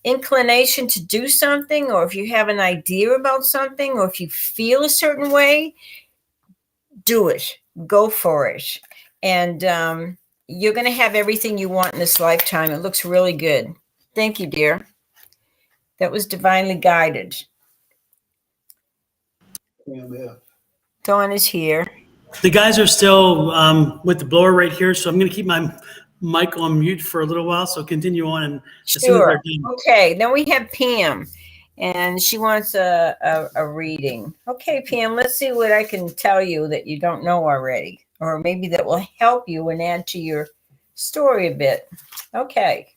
Speaker 1: inclination to do something, or if you have an idea about something, or if you feel a certain way, do it, go for it. And you're going to have everything you want in this lifetime. It looks really good. Thank you, dear. That was divinely guided.
Speaker 3: Yeah.
Speaker 1: Dawn is here.
Speaker 2: The guys are still with the blower right here, so I'm going to keep my mic on mute for a little while. So continue on, and as soon as they're
Speaker 1: Sure.
Speaker 2: done.
Speaker 1: Okay. Then we have Pam, and she wants a reading. Okay, Pam, let's see what I can tell you that you don't know already, or maybe that will help you and add to your story a bit. Okay.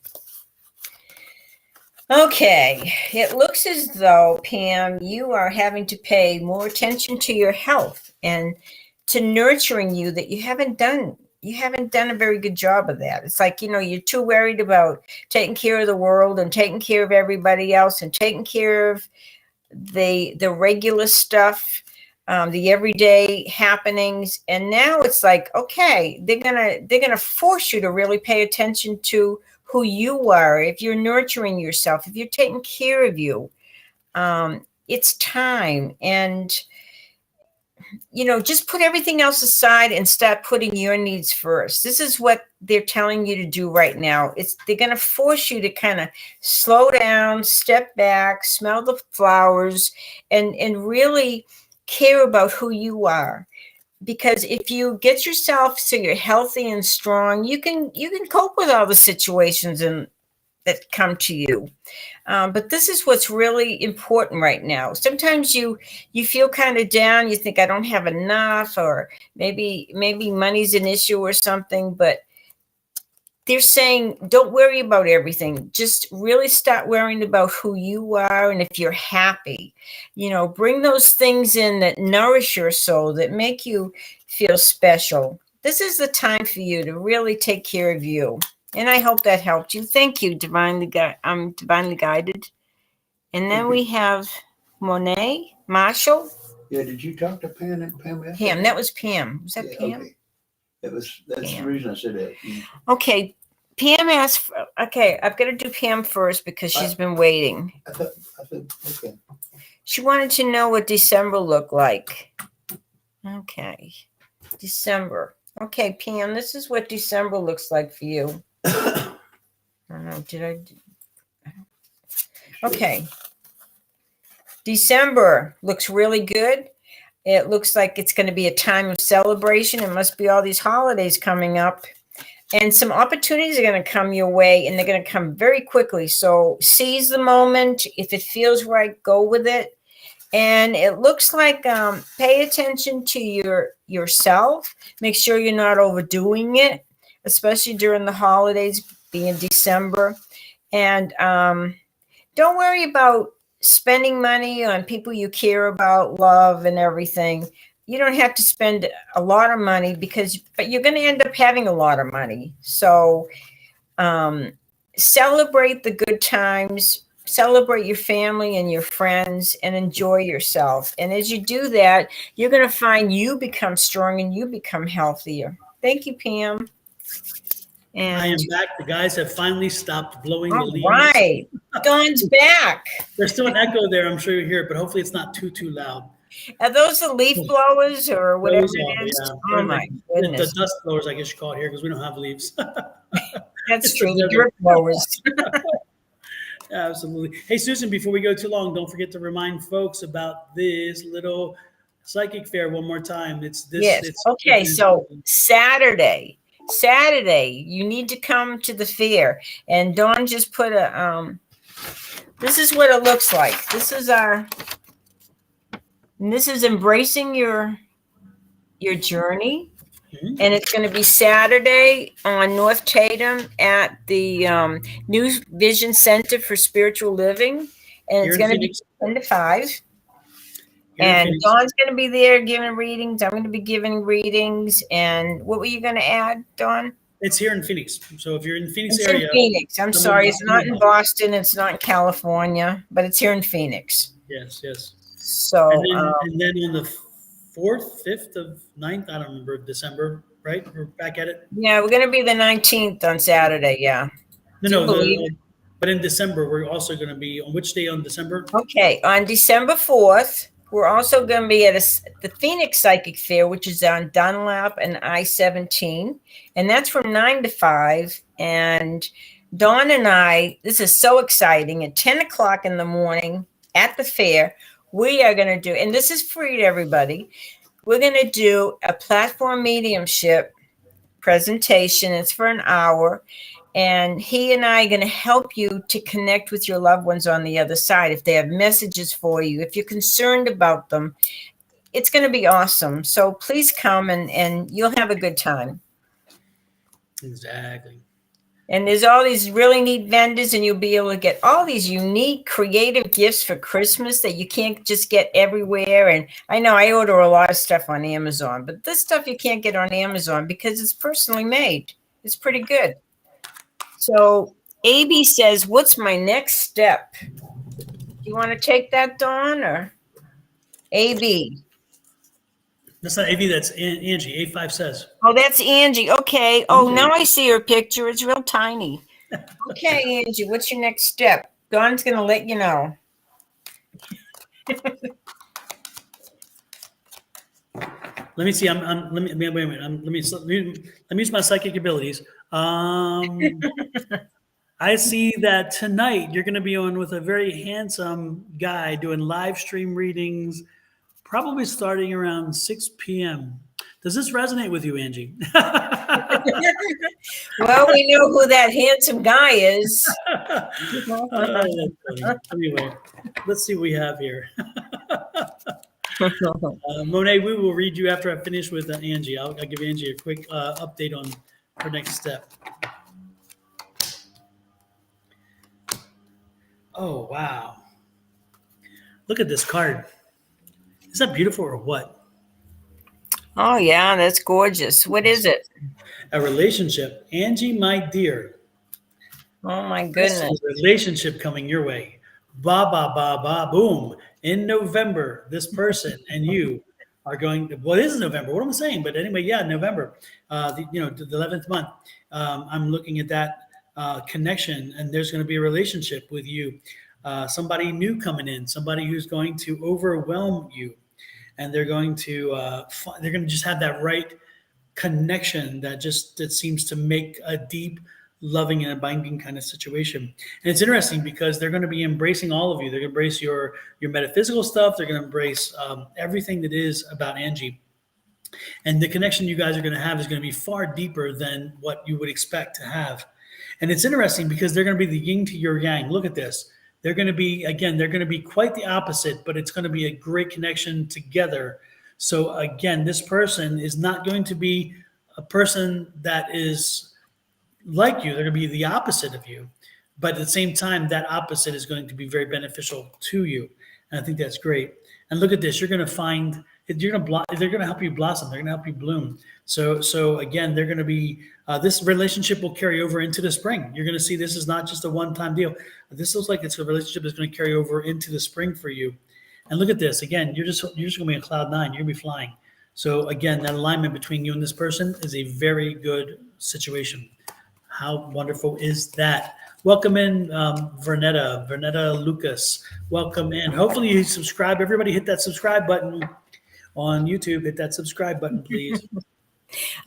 Speaker 1: Okay. It looks as though, Pam, you are having to pay more attention to your health and to nurturing you that you haven't done. You haven't done a very good job of that. It's like, you know, you're too worried about taking care of the world and taking care of everybody else and taking care of the regular stuff, the everyday happenings. And now it's like, okay, they're gonna force you to really pay attention to who you are. If you're nurturing yourself, if you're taking care of you, it's time. And you know, just put everything else aside and start putting your needs first. This is what they're telling you to do right now. They're going to force you to kind of slow down, step back, smell the flowers, and really care about who you are. Because if you get yourself so you're healthy and strong, you can cope with all the situations that come to you. But this is what's really important right now. Sometimes you feel kind of down. You think I don't have enough, or maybe money's an issue or something. But they're saying don't worry about everything. Just really start worrying about who you are, and if you're happy, you know, bring those things in that nourish your soul, that make you feel special. This is the time for you to really take care of you. And I hope that helped you. Thank you, I'm divinely guided. And then we have Marshall.
Speaker 3: Yeah, did you talk to Pam?
Speaker 1: Pam, that was Pam. Was that
Speaker 3: Yeah,
Speaker 1: Pam?
Speaker 3: okay. That's
Speaker 1: Pam.
Speaker 3: the reason I said that.
Speaker 1: Okay. Pam asked, okay, I've got to do Pam first because she's been waiting.
Speaker 3: I thought, okay.
Speaker 1: She wanted to know what December looked like. Okay. December. Okay, Pam, this is what December looks like for you. I don't know. Okay. December looks really good. It looks like it's going to be a time of celebration. It must be all these holidays coming up. And some opportunities are going to come your way, and they're going to come very quickly. So seize the moment. If it feels right, go with it. And it looks like pay attention to yourself. Make sure you're not overdoing it, especially during the holidays, being December. And don't worry about spending money on people you care about, love, and everything. You don't have to spend a lot of money but you're going to end up having a lot of money. So celebrate the good times. Celebrate your family and your friends and enjoy yourself. And as you do that, you're going to find you become strong and you become healthier. Thank you, Pam. And
Speaker 2: I am back. The guys have finally stopped blowing the leaves.
Speaker 1: Right. Dawn's back.
Speaker 2: There's still an echo there. I'm sure you hear it, but hopefully it's not too loud.
Speaker 1: Are those the leaf blowers or whatever
Speaker 2: Those
Speaker 1: it
Speaker 2: are,
Speaker 1: is?
Speaker 2: yeah.
Speaker 1: Oh my goodness.
Speaker 2: The dust blowers, I guess you call it here, because we don't have leaves.
Speaker 1: That's true. The dirt blowers.
Speaker 2: Absolutely. Hey, Susan, before we go too long, don't forget to remind folks about this little psychic fair one more time.
Speaker 1: Yes. Okay. So Saturday, you need to come to the fair. And Dawn just put this is what it looks like. This is embracing your journey. Mm-hmm. And it's going to be Saturday on North Tatum at the New Vision Center for Spiritual Living. And
Speaker 2: Here
Speaker 1: it's
Speaker 2: in
Speaker 1: going to be
Speaker 2: Phoenix.
Speaker 1: 10 to 5.
Speaker 2: Here in
Speaker 1: And
Speaker 2: Phoenix.
Speaker 1: Dawn's going to be there giving readings. I'm going to be giving readings. And what were you going to add, Dawn?
Speaker 2: It's here in Phoenix. So if you're in the Phoenix
Speaker 1: It's
Speaker 2: area,
Speaker 1: in Phoenix. I'm sorry. It's not in Boston. It's not in California, but it's here in Phoenix.
Speaker 2: yes, yes.
Speaker 1: So,
Speaker 2: And then on the 4th, 5th of 9th, I don't remember, December, right? We're back at it.
Speaker 1: yeah, we're going to be the 19th on Saturday. Yeah.
Speaker 2: No,
Speaker 1: Do you
Speaker 2: no,
Speaker 1: believe?
Speaker 2: but in December, we're also going to be on which day on December?
Speaker 1: Okay. On December 4th, we're also going to be at the Phoenix Psychic Fair, which is on Dunlap and I-17. And that's from 9 to 5. And Dawn and I, this is so exciting, at 10 o'clock in the morning at the fair, we are going to do, and this is free to everybody, we're going to do a platform mediumship presentation. It's for an hour. And he and I are going to help you to connect with your loved ones on the other side. If they have messages for you, if you're concerned about them, it's going to be awesome. So please come and you'll have a good time.
Speaker 2: Exactly.
Speaker 1: And there's all these really neat vendors, and you'll be able to get all these unique, creative gifts for Christmas that you can't just get everywhere. And I know I order a lot of stuff on Amazon, but this stuff you can't get on Amazon because it's personally made. It's pretty good. So AB says, what's my next step? Do you want to take that, Dawn, or AB?
Speaker 2: That's not AV, that's Angie. A5 says.
Speaker 1: Oh, that's Angie. Okay. Oh, now I see her picture. It's real tiny. Okay, Angie, what's your next step? Dawn's going to let you know.
Speaker 2: Let me see. Let me wait a minute. Let me use my psychic abilities. I see that tonight you're going to be on with a very handsome guy doing live stream readings, probably starting around 6 p.m. Does this resonate with you, Angie?
Speaker 1: Well, we know who that handsome guy is.
Speaker 2: Anyway, let's see what we have here. Monet, we will read you after I finish with Angie. I'll give Angie a quick update on her next step. Oh, wow. Look at this card. Is that beautiful or what?
Speaker 1: Oh, yeah, that's gorgeous. What is it?
Speaker 2: A relationship. Angie, my dear.
Speaker 1: Oh, my
Speaker 2: This
Speaker 1: goodness.
Speaker 2: is a relationship coming your way. Ba, ba, ba, ba, boom. In November, this person and you are going to, well, it is November. What am I saying? But anyway, yeah, November, the 11th month. I'm looking at that connection, and there's going to be a relationship with you. Somebody new coming in, somebody who's going to overwhelm you. And they're going to just have that right connection that seems to make a deep, loving and a binding kind of situation. And it's interesting because they're going to be embracing all of you. They're going to embrace your metaphysical stuff. They're going to embrace everything that is about Angie. And the connection you guys are going to have is going to be far deeper than what you would expect to have. And it's interesting because they're going to be the yin to your yang. Look at this. They're going to be quite the opposite, but it's going to be a great connection together. So again, this person is not going to be a person that is like you. They're going to be the opposite of you. But at the same time, that opposite is going to be very beneficial to you. And I think that's great. And look at this. They're going to help you blossom. They're going to help you bloom. So again, they're going to be, this relationship will carry over into the spring. You're going to see this is not just a one-time deal. This looks like it's a relationship that's going to carry over into the spring for you. And look at this. Again, you're just going to be on cloud nine. You're going to be flying. So again, that alignment between you and this person is a very good situation. How wonderful is that? Welcome in, Vernetta Lucas. Welcome in. Hopefully you subscribe. Everybody hit that subscribe button on YouTube. Hit that subscribe button, please.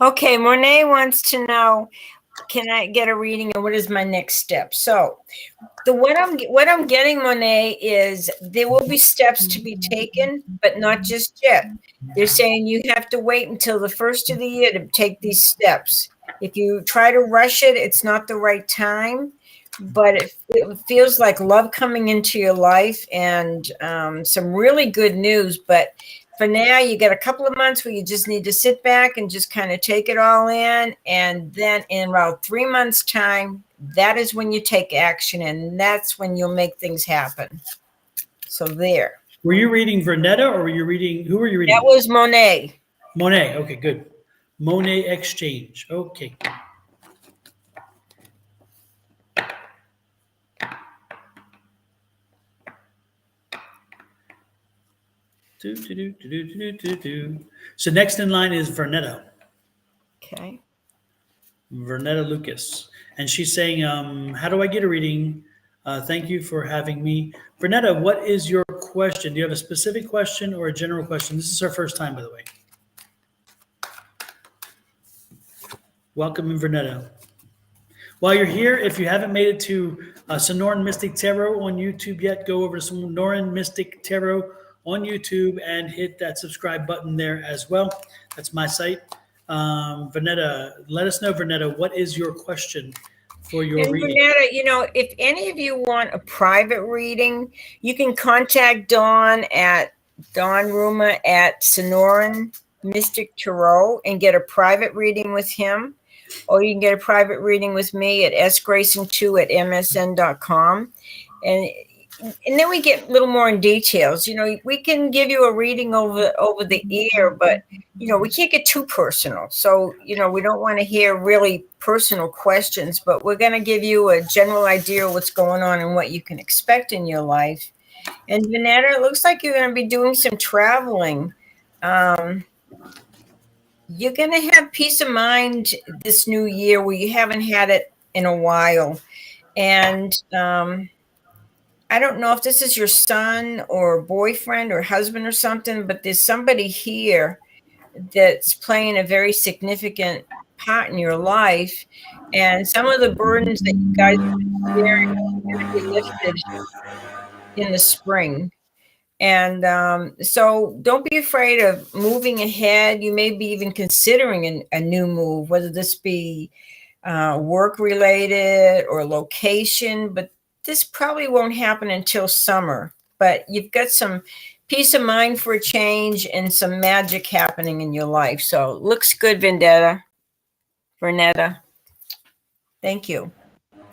Speaker 1: Okay, Monet wants to know, can I get a reading and what is my next step? So what I'm getting, Monet, is there will be steps to be taken, but not just yet. They're saying you have to wait until the first of the year to take these steps. If you try to rush it, it's not the right time. But it feels like love coming into your life and some really good news. But for now, you got a couple of months where you just need to sit back and just kind of take it all in. And then in about 3 months' time, that is when you take action. And that's when you'll make things happen. So there.
Speaker 2: Were you reading Vernetta or were you reading, who were you reading?
Speaker 1: That was Monet.
Speaker 2: Monet. Okay, good. Monet Exchange. Okay. So next in line is Vernetta.
Speaker 1: Okay.
Speaker 2: Vernetta Lucas. And she's saying, how do I get a reading? Thank you for having me. Vernetta, what is your question? Do you have a specific question or a general question? This is our first time, by the way. Welcome, Vernetta. While you're here, if you haven't made it to Sonoran Mystic Tarot on YouTube yet, go over to Sonoran Mystic Tarot on YouTube and hit that subscribe button there as well. That's my site. Vernetta, let us know, Vernetta, what is your question for your
Speaker 1: And
Speaker 2: reading?
Speaker 1: Vernetta, if any of you want a private reading, you can contact Don at Don Rumer at Sonoran Mystic Tarot and get a private reading with him. Or you can get a private reading with me at sgrayson2 at msn.com. And then we get a little more in details. We can give you a reading over the air, but, we can't get too personal. So, we don't want to hear really personal questions, but we're going to give you a general idea of what's going on and what you can expect in your life. And Vernetta, it looks like you're going to be doing some traveling. You're going to have peace of mind this new year where you haven't had it in a while. And I don't know if this is your son or boyfriend or husband or something, but there's somebody here that's playing a very significant part in your life. And some of the burdens that you guys are carrying are going to be lifted in the spring. And so don't be afraid of moving ahead. You may be even considering a new move, whether this be work related or location, but this probably won't happen until summer. But you've got some peace of mind for a change and some magic happening in your life. So looks good, Vernetta. Thank you.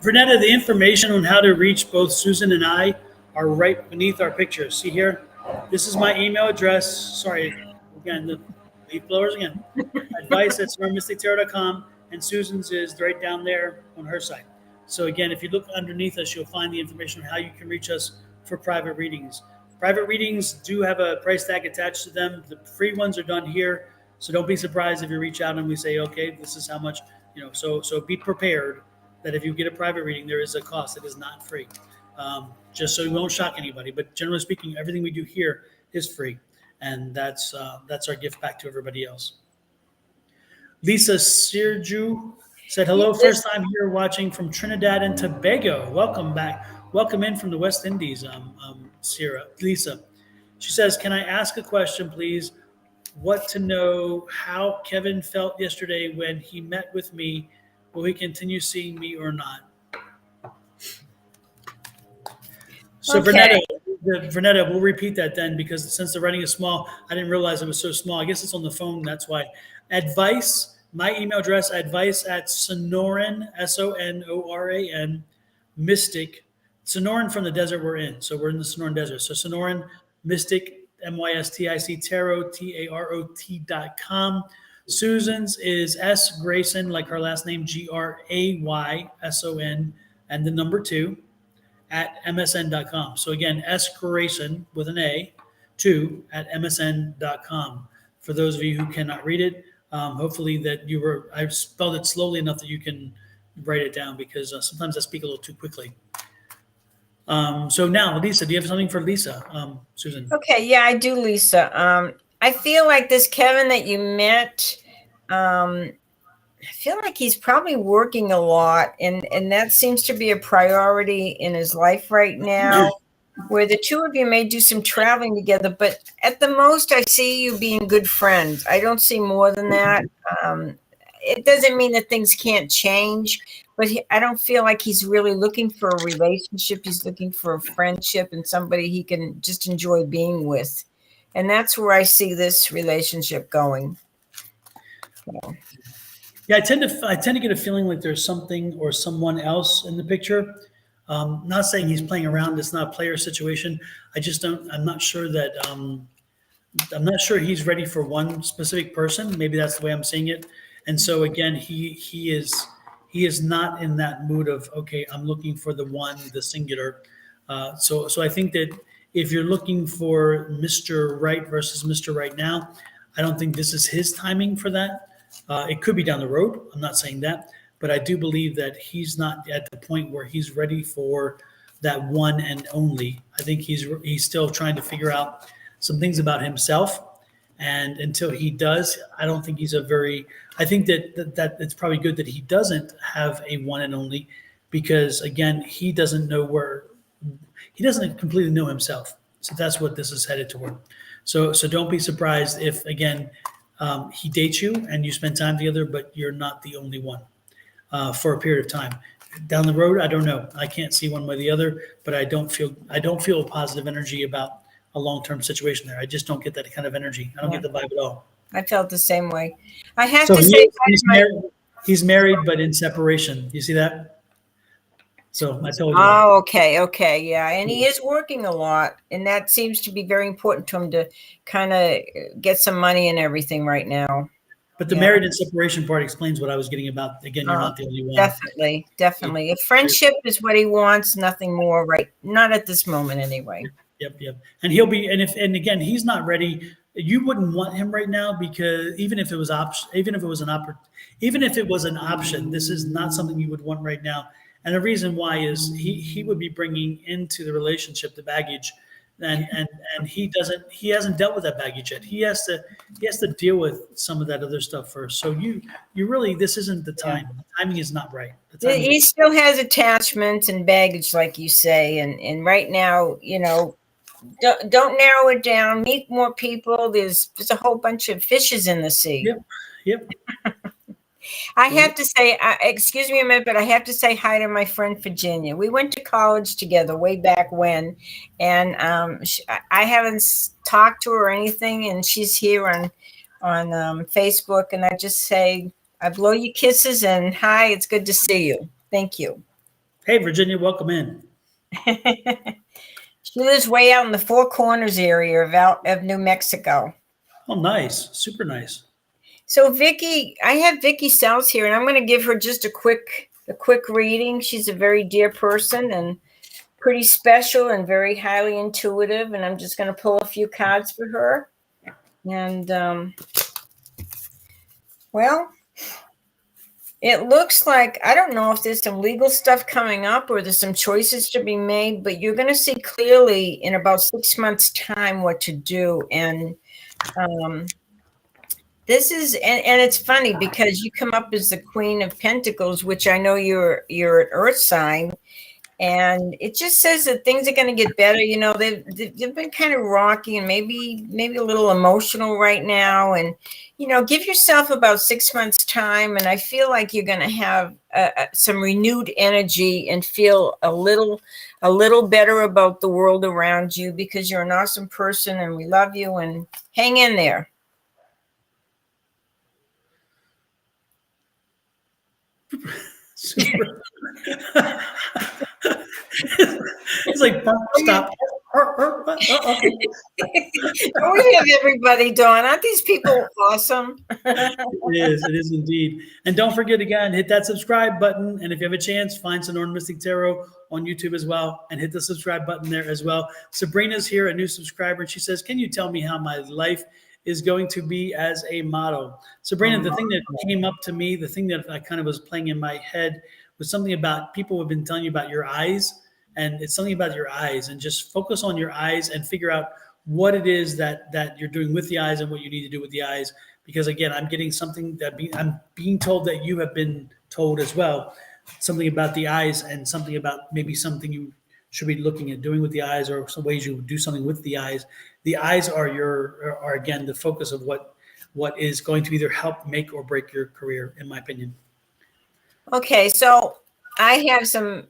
Speaker 2: Vernetta, the information on how to reach both Susan and I are right beneath our pictures. See here? This is my email address. Sorry, again, the leaf blowers again. Advice at sonoranmystictarot.com, and Susan's is right down there on her side. So again, if you look underneath us, you'll find the information on how you can reach us for private readings. Private readings do have a price tag attached to them. The free ones are done here. So don't be surprised if you reach out and we say, okay, this is how much, so be prepared that if you get a private reading, there is a cost. It is not free. Just so we won't shock anybody. But generally speaking, everything we do here is free. And that's our gift back to everybody else. Lisa Sirju said, hello, first time here watching from Trinidad and Tobago. Welcome back. Welcome in from the West Indies, Lisa. She says, can I ask a question, please? What to know how Kevin felt yesterday when he met with me? Will he continue seeing me or not? So okay. Vernetta, we'll repeat that then, because since the writing is small, I didn't realize it was so small. I guess it's on the phone. That's why. Advice, my email address, advice at Sonoran, Sonoran, Mystic. Sonoran from the desert we're in. So we're in the Sonoran desert. So Sonoran, Mystic, MYSTIC, Tarot, TAROT.com. Susan's is S. Grayson, like her last name, GRAYSON, and the number 2 at MSN.com. So again, S. Grayson with an A, 2 at MSN.com. For those of you who cannot read it, hopefully that I spelled it slowly enough that you can write it down, because sometimes I speak a little too quickly. So now, Lisa, do you have something for Lisa, Susan?
Speaker 1: Okay, yeah, I do, Lisa. I feel like this Kevin that you met, I feel like he's probably working a lot, and that seems to be a priority in his life right now, where the two of you may do some traveling together, but at the most, I see you being good friends. I don't see more than that. It doesn't mean that things can't change, but I don't feel like he's really looking for a relationship. He's looking for a friendship and somebody he can just enjoy being with. And that's where I see this relationship going. So.
Speaker 2: Yeah, I tend to get a feeling like there's something or someone else in the picture. Not saying he's playing around. It's not a player situation. I just don't. I'm not sure that. I'm not sure he's ready for one specific person. Maybe that's the way I'm seeing it. And so again, he is not in that mood of, okay, I'm looking for the one, the singular. So I think that if you're looking for Mr. Right versus Mr. Right now, I don't think this is his timing for that. It could be down the road. I'm not saying that, but I do believe that he's not at the point where he's ready for that one and only. I think he's still trying to figure out some things about himself. And until he does, I don't think he's a very. I think that it's probably good that he doesn't have a one and only, because again, he doesn't know where he doesn't completely know himself. So that's what this is headed toward. So don't be surprised if again he dates you and you spend time together, but you're not the only one for a period of time. Down the road, I don't know. I can't see one way or the other, but I don't feel a positive energy about a long-term situation there. I just don't get that kind of energy. I don't get the vibe at all.
Speaker 1: I felt the same way. I have
Speaker 2: So
Speaker 1: to say,
Speaker 2: he's married, but in separation. You see that? So I told you.
Speaker 1: oh, okay, yeah, and he is working a lot, and that seems to be very important to him to kind of get some money and everything right now.
Speaker 2: But the married and separation part explains what I was getting about. Again, you're not the only one.
Speaker 1: Definitely. If friendship is what he wants, nothing more, right? Not at this moment, anyway.
Speaker 2: Yep. And he'll be, and again, he's not ready. You wouldn't want him right now, because even if it was an option, this is not something you would want right now. And the reason why is he would be bringing into the relationship the baggage, and he hasn't dealt with that baggage yet. He has to deal with some of that other stuff first. So you really, this isn't the time. The timing is not right.
Speaker 1: He still has attachments and baggage, like you say, and right now, don't narrow it down. Meet more people. There's a whole bunch of fishes in the sea.
Speaker 2: Yep.
Speaker 1: I have to say, excuse me a minute, but I have to say hi to my friend Virginia. We went to college together way back when, and I haven't talked to her or anything, and she's here on Facebook, and I just say, I blow you kisses, and hi, it's good to see you. Thank you.
Speaker 2: Hey, Virginia, welcome in.
Speaker 1: She lives way out in the Four Corners area of New Mexico.
Speaker 2: Oh, nice. Super nice.
Speaker 1: So Vicky, I have Vicky Sells here, and I'm going to give her just a quick reading. She's a very dear person and pretty special and very highly intuitive. And I'm just going to pull a few cards for her. And well, it looks like, I don't know if there's some legal stuff coming up or there's some choices to be made, but you're going to see clearly in about 6 months' time what to do. And this is, and it's funny because you come up as the Queen of Pentacles, which I know you're an Earth sign, and it just says that things are going to get better. They've been kind of rocky and maybe a little emotional right now, and give yourself about 6 months time, and I feel like you're going to have some renewed energy and feel a little better about the world around you, because you're an awesome person and we love you, and hang in there.
Speaker 2: Super. It's like, stop.
Speaker 1: Don't we have everybody, Dawn? Aren't these people awesome?
Speaker 2: It is indeed. And don't forget, again, hit that subscribe button. And if you have a chance, find Sonoran Mystic Tarot on YouTube as well, and hit the subscribe button there as well. Sabrina's here, a new subscriber, and she says, can you tell me how my life is going to be as a model? Sabrina, the thing that came up to me, the thing that I kind of was playing in my head was something about people have been telling you about your eyes, and it's something about your eyes, and just focus on your eyes and figure out what it is that you're doing with the eyes and what you need to do with the eyes. Because again, I'm getting something I'm being told that you have been told as well, something about the eyes and something about maybe something you should be looking at doing with the eyes, or some ways you do something with the eyes. The eyes are again the focus of what is going to either help make or break your career, in my opinion.
Speaker 1: Okay, so I have some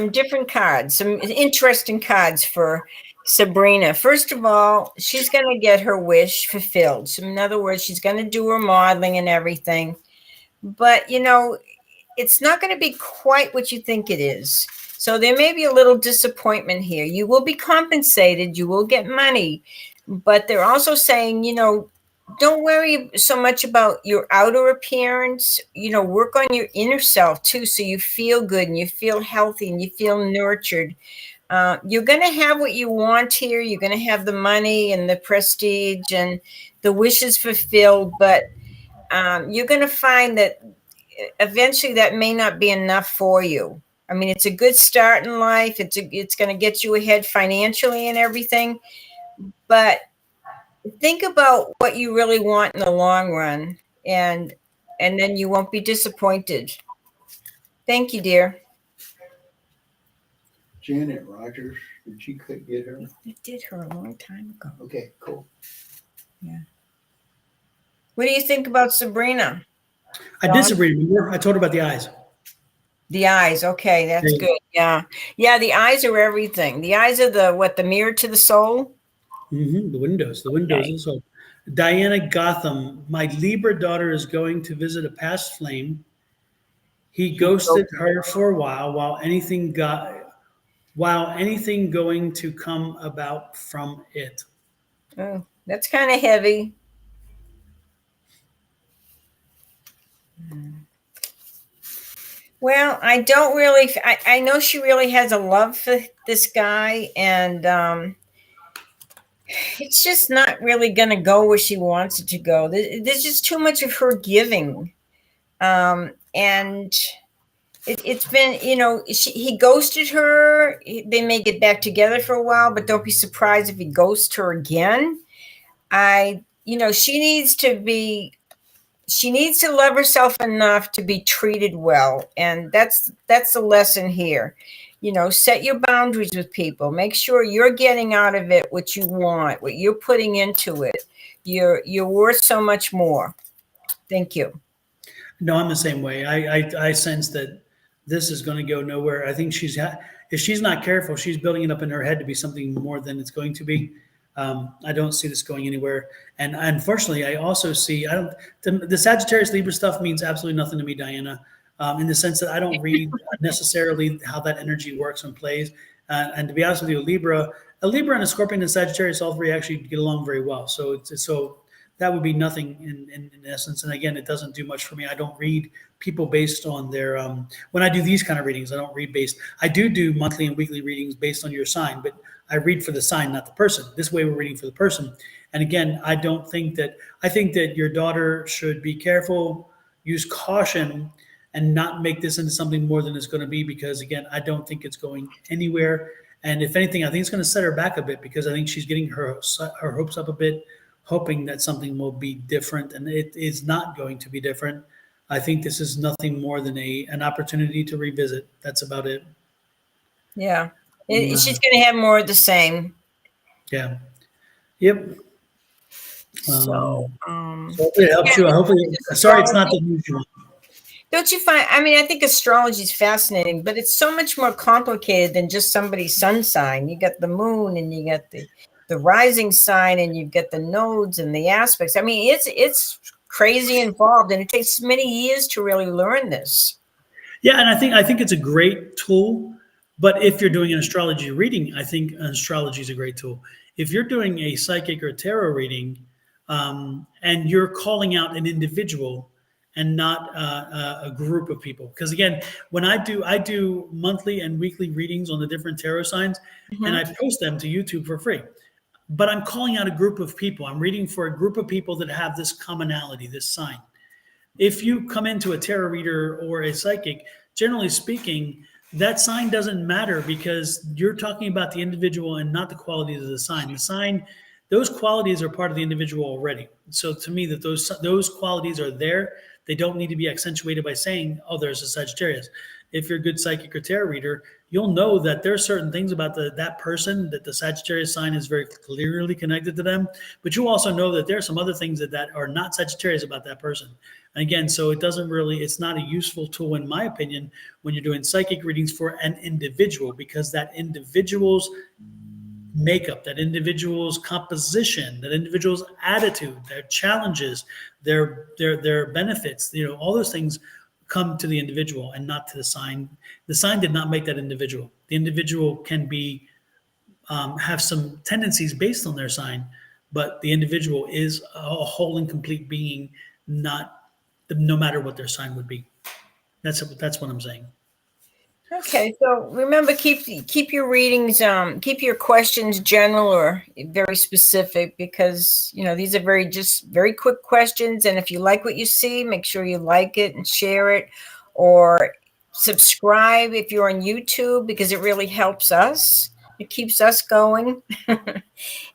Speaker 1: different cards, some interesting cards for Sabrina. First of all, she's going to get her wish fulfilled. So in other words, she's going to do her modeling and everything. But, it's not going to be quite what you think it is. So there may be a little disappointment here. You will be compensated, you will get money, but they're also saying, don't worry so much about your outer appearance, work on your inner self too, so you feel good and you feel healthy and you feel nurtured. You're going to have what you want here. You're going to have the money and the prestige and the wishes fulfilled, but you're going to find that eventually that may not be enough for you. I mean, it's a good start in life. It's going to get you ahead financially and everything, but think about what you really want in the long run, and then you won't be disappointed. Thank you, dear.
Speaker 3: Janet Rogers, did you get her?
Speaker 1: I did her a long time ago.
Speaker 3: Okay, cool.
Speaker 1: Yeah. What do you think about Sabrina?
Speaker 2: I disagree. Remember, I told her about the eyes.
Speaker 1: The eyes. Okay, that's good. Yeah. Yeah, the eyes are everything. The eyes are the mirror to the soul.
Speaker 2: Mm-hmm. The windows. Okay. So, Diana Gotham, my Libra daughter is going to visit a past flame. He ghosted her for a while anything going to come about from it.
Speaker 1: Oh, that's kind of heavy. Well, I don't really, I know she really has a love for this guy, and it's just not really going to go where she wants it to go. There's just too much of her giving. And it's been, he ghosted her. They may get back together for a while, but don't be surprised if he ghosts her again. She needs to love herself enough to be treated well. And that's the lesson here. Set your boundaries with people. Make sure you're getting out of it what you want, what you're putting into it. You're worth so much more. Thank you.
Speaker 2: No, I'm the same way. I sense that this is going to go nowhere. I think if she's not careful, she's building it up in her head to be something more than it's going to be. I don't see this going anywhere. And unfortunately, I also see, the Sagittarius Libra stuff means absolutely nothing to me, Diana, in the sense that I don't read necessarily how that energy works and plays. And to be honest with you, a Libra and a Scorpion and Sagittarius, all three actually get along very well. So that would be nothing in essence. And again, it doesn't do much for me. I don't read people based on their, when I do these kind of readings, I don't read I do monthly and weekly readings based on your sign, but I read for the sign, not the person. This way we're reading for the person. And again, I think that your daughter should be careful, use caution, and not make this into something more than it's going to be, because again, I don't think it's going anywhere. And if anything, I think it's going to set her back a bit, because I think she's getting her hopes up a bit, hoping that something will be different, and it is not going to be different. I think this is nothing more than an opportunity to revisit. That's about it.
Speaker 1: Yeah. She's going to have more of the same.
Speaker 2: Yeah. Yep.
Speaker 1: So
Speaker 2: it helps you. Hopefully, sorry, it's not the usual.
Speaker 1: Don't you find, I think astrology is fascinating, but it's so much more complicated than just somebody's sun sign. You got the moon, and you got the rising sign, and you've got the nodes and the aspects. It's crazy involved, and it takes many years to really learn this.
Speaker 2: Yeah, and I think it's a great tool. But if you're doing an astrology reading, I think astrology is a great tool. If you're doing a psychic or tarot reading, and you're calling out an individual and not a group of people, because again, when I do monthly and weekly readings on the different tarot signs, and I post them to YouTube for free. But I'm calling out a group of people. I'm reading for a group of people that have this commonality, this sign. If you come into a tarot reader or a psychic, generally speaking, that sign doesn't matter, because you're talking about the individual and not the qualities of the sign. The sign, those qualities are part of the individual already. So to me, that those qualities are there. They don't need to be accentuated by saying, oh, there's a Sagittarius. If you're a good psychic or tarot reader, you'll know that there are certain things about that person, that the Sagittarius sign is very clearly connected to them. But you also know that there are some other things that are not Sagittarius about that person. And again, so it's not a useful tool, in my opinion, when you're doing psychic readings for an individual, because that individual's makeup, that individual's composition, that individual's attitude, their challenges, their benefits, all those things come to the individual and not to the sign. The sign did not make that individual. The individual can be have some tendencies based on their sign, but the individual is a whole and complete being, no matter what their sign would be. That's what I'm saying.
Speaker 1: Okay, so remember, keep your readings, keep your questions general or very specific, because these are very quick questions. And if you like what you see, make sure you like it and share it, or subscribe if you're on YouTube, because it really helps us. It keeps us going.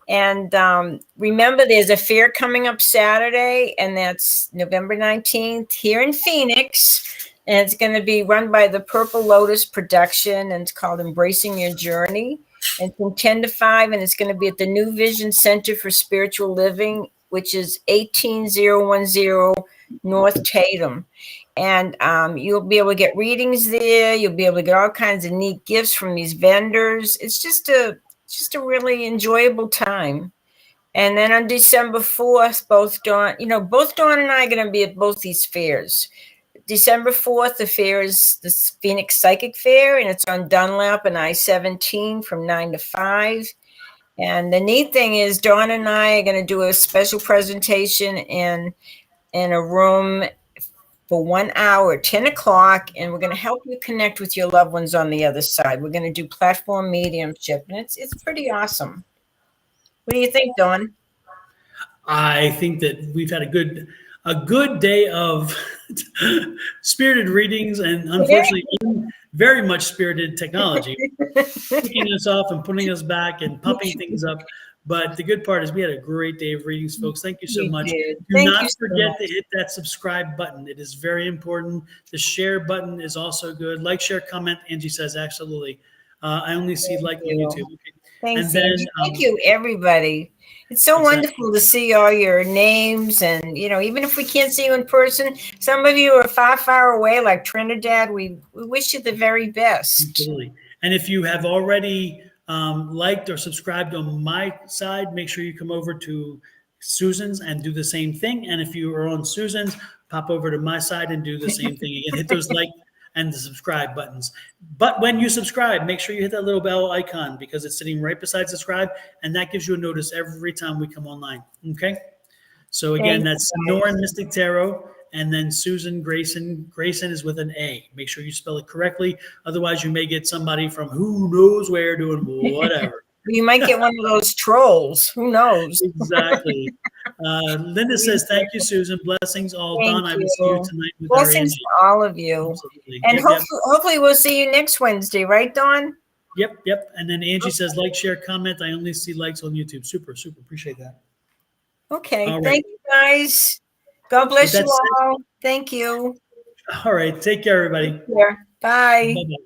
Speaker 1: And remember, there's a fair coming up Saturday, and that's November 19th here in Phoenix. And it's going to be run by the Purple Lotus production, and it's called Embracing Your Journey. And from 10 to 5, and it's going to be at the New Vision Center for Spiritual Living, which is 18010 North Tatum. And you'll be able to get readings there. You'll be able to get all kinds of neat gifts from these vendors. It's just a really enjoyable time. And then on December 4th, both Dawn and I are going to be at both these fairs. December 4th, the fair is the Phoenix Psychic Fair, and it's on Dunlap and I-17 from 9 to 5. And the neat thing is, Dawn and I are going to do a special presentation in a room for 1 hour, 10 o'clock, and we're going to help you connect with your loved ones on the other side. We're going to do platform mediumship, and it's pretty awesome. What do you think, Dawn?
Speaker 2: I think that we've had a good day of spirited readings, and unfortunately very much spirited technology, kicking us off and putting us back and pumping things up. But the good part is we had a great day of readings, folks. Thank you so much. Do not forget to hit that subscribe button. It is very important. The share button is also good. Like, share, comment. Angie says, absolutely. I only see like on YouTube. Okay.
Speaker 1: Thanks, Angie. Thank you, everybody. It's so wonderful to see all your names. And, even if we can't see you in person, some of you are far, far away, like Trinidad. We wish you the very best.
Speaker 2: Absolutely. And if you have already liked or subscribed on my side, make sure you come over to Susan's and do the same thing. And if you are on Susan's, pop over to my side and do the same thing again. Hit those like and the subscribe buttons. But when you subscribe, make sure you hit that little bell icon, because it's sitting right beside subscribe, and that gives you a notice every time we come online. Okay? So again, that's Sonoran Mystic Tarot, and then Susan Grayson. Grayson is with an A. Make sure you spell it correctly. Otherwise, you may get somebody from who knows where doing whatever.
Speaker 1: You might get one of those trolls. Who knows?
Speaker 2: Exactly. Linda says, thank you, Susan. Blessings all. Don, I will see you tonight with
Speaker 1: Blessings to all of you. Absolutely. And hopefully we'll see you next Wednesday, right, Don?
Speaker 2: Yep. And then Angie says, like, share, comment. I only see likes on YouTube. Super. Appreciate that.
Speaker 1: Okay. Right. Thank you, guys. God bless you all. Thank you.
Speaker 2: All right. Take care, everybody.
Speaker 1: Take care. Bye.
Speaker 2: Bye-bye.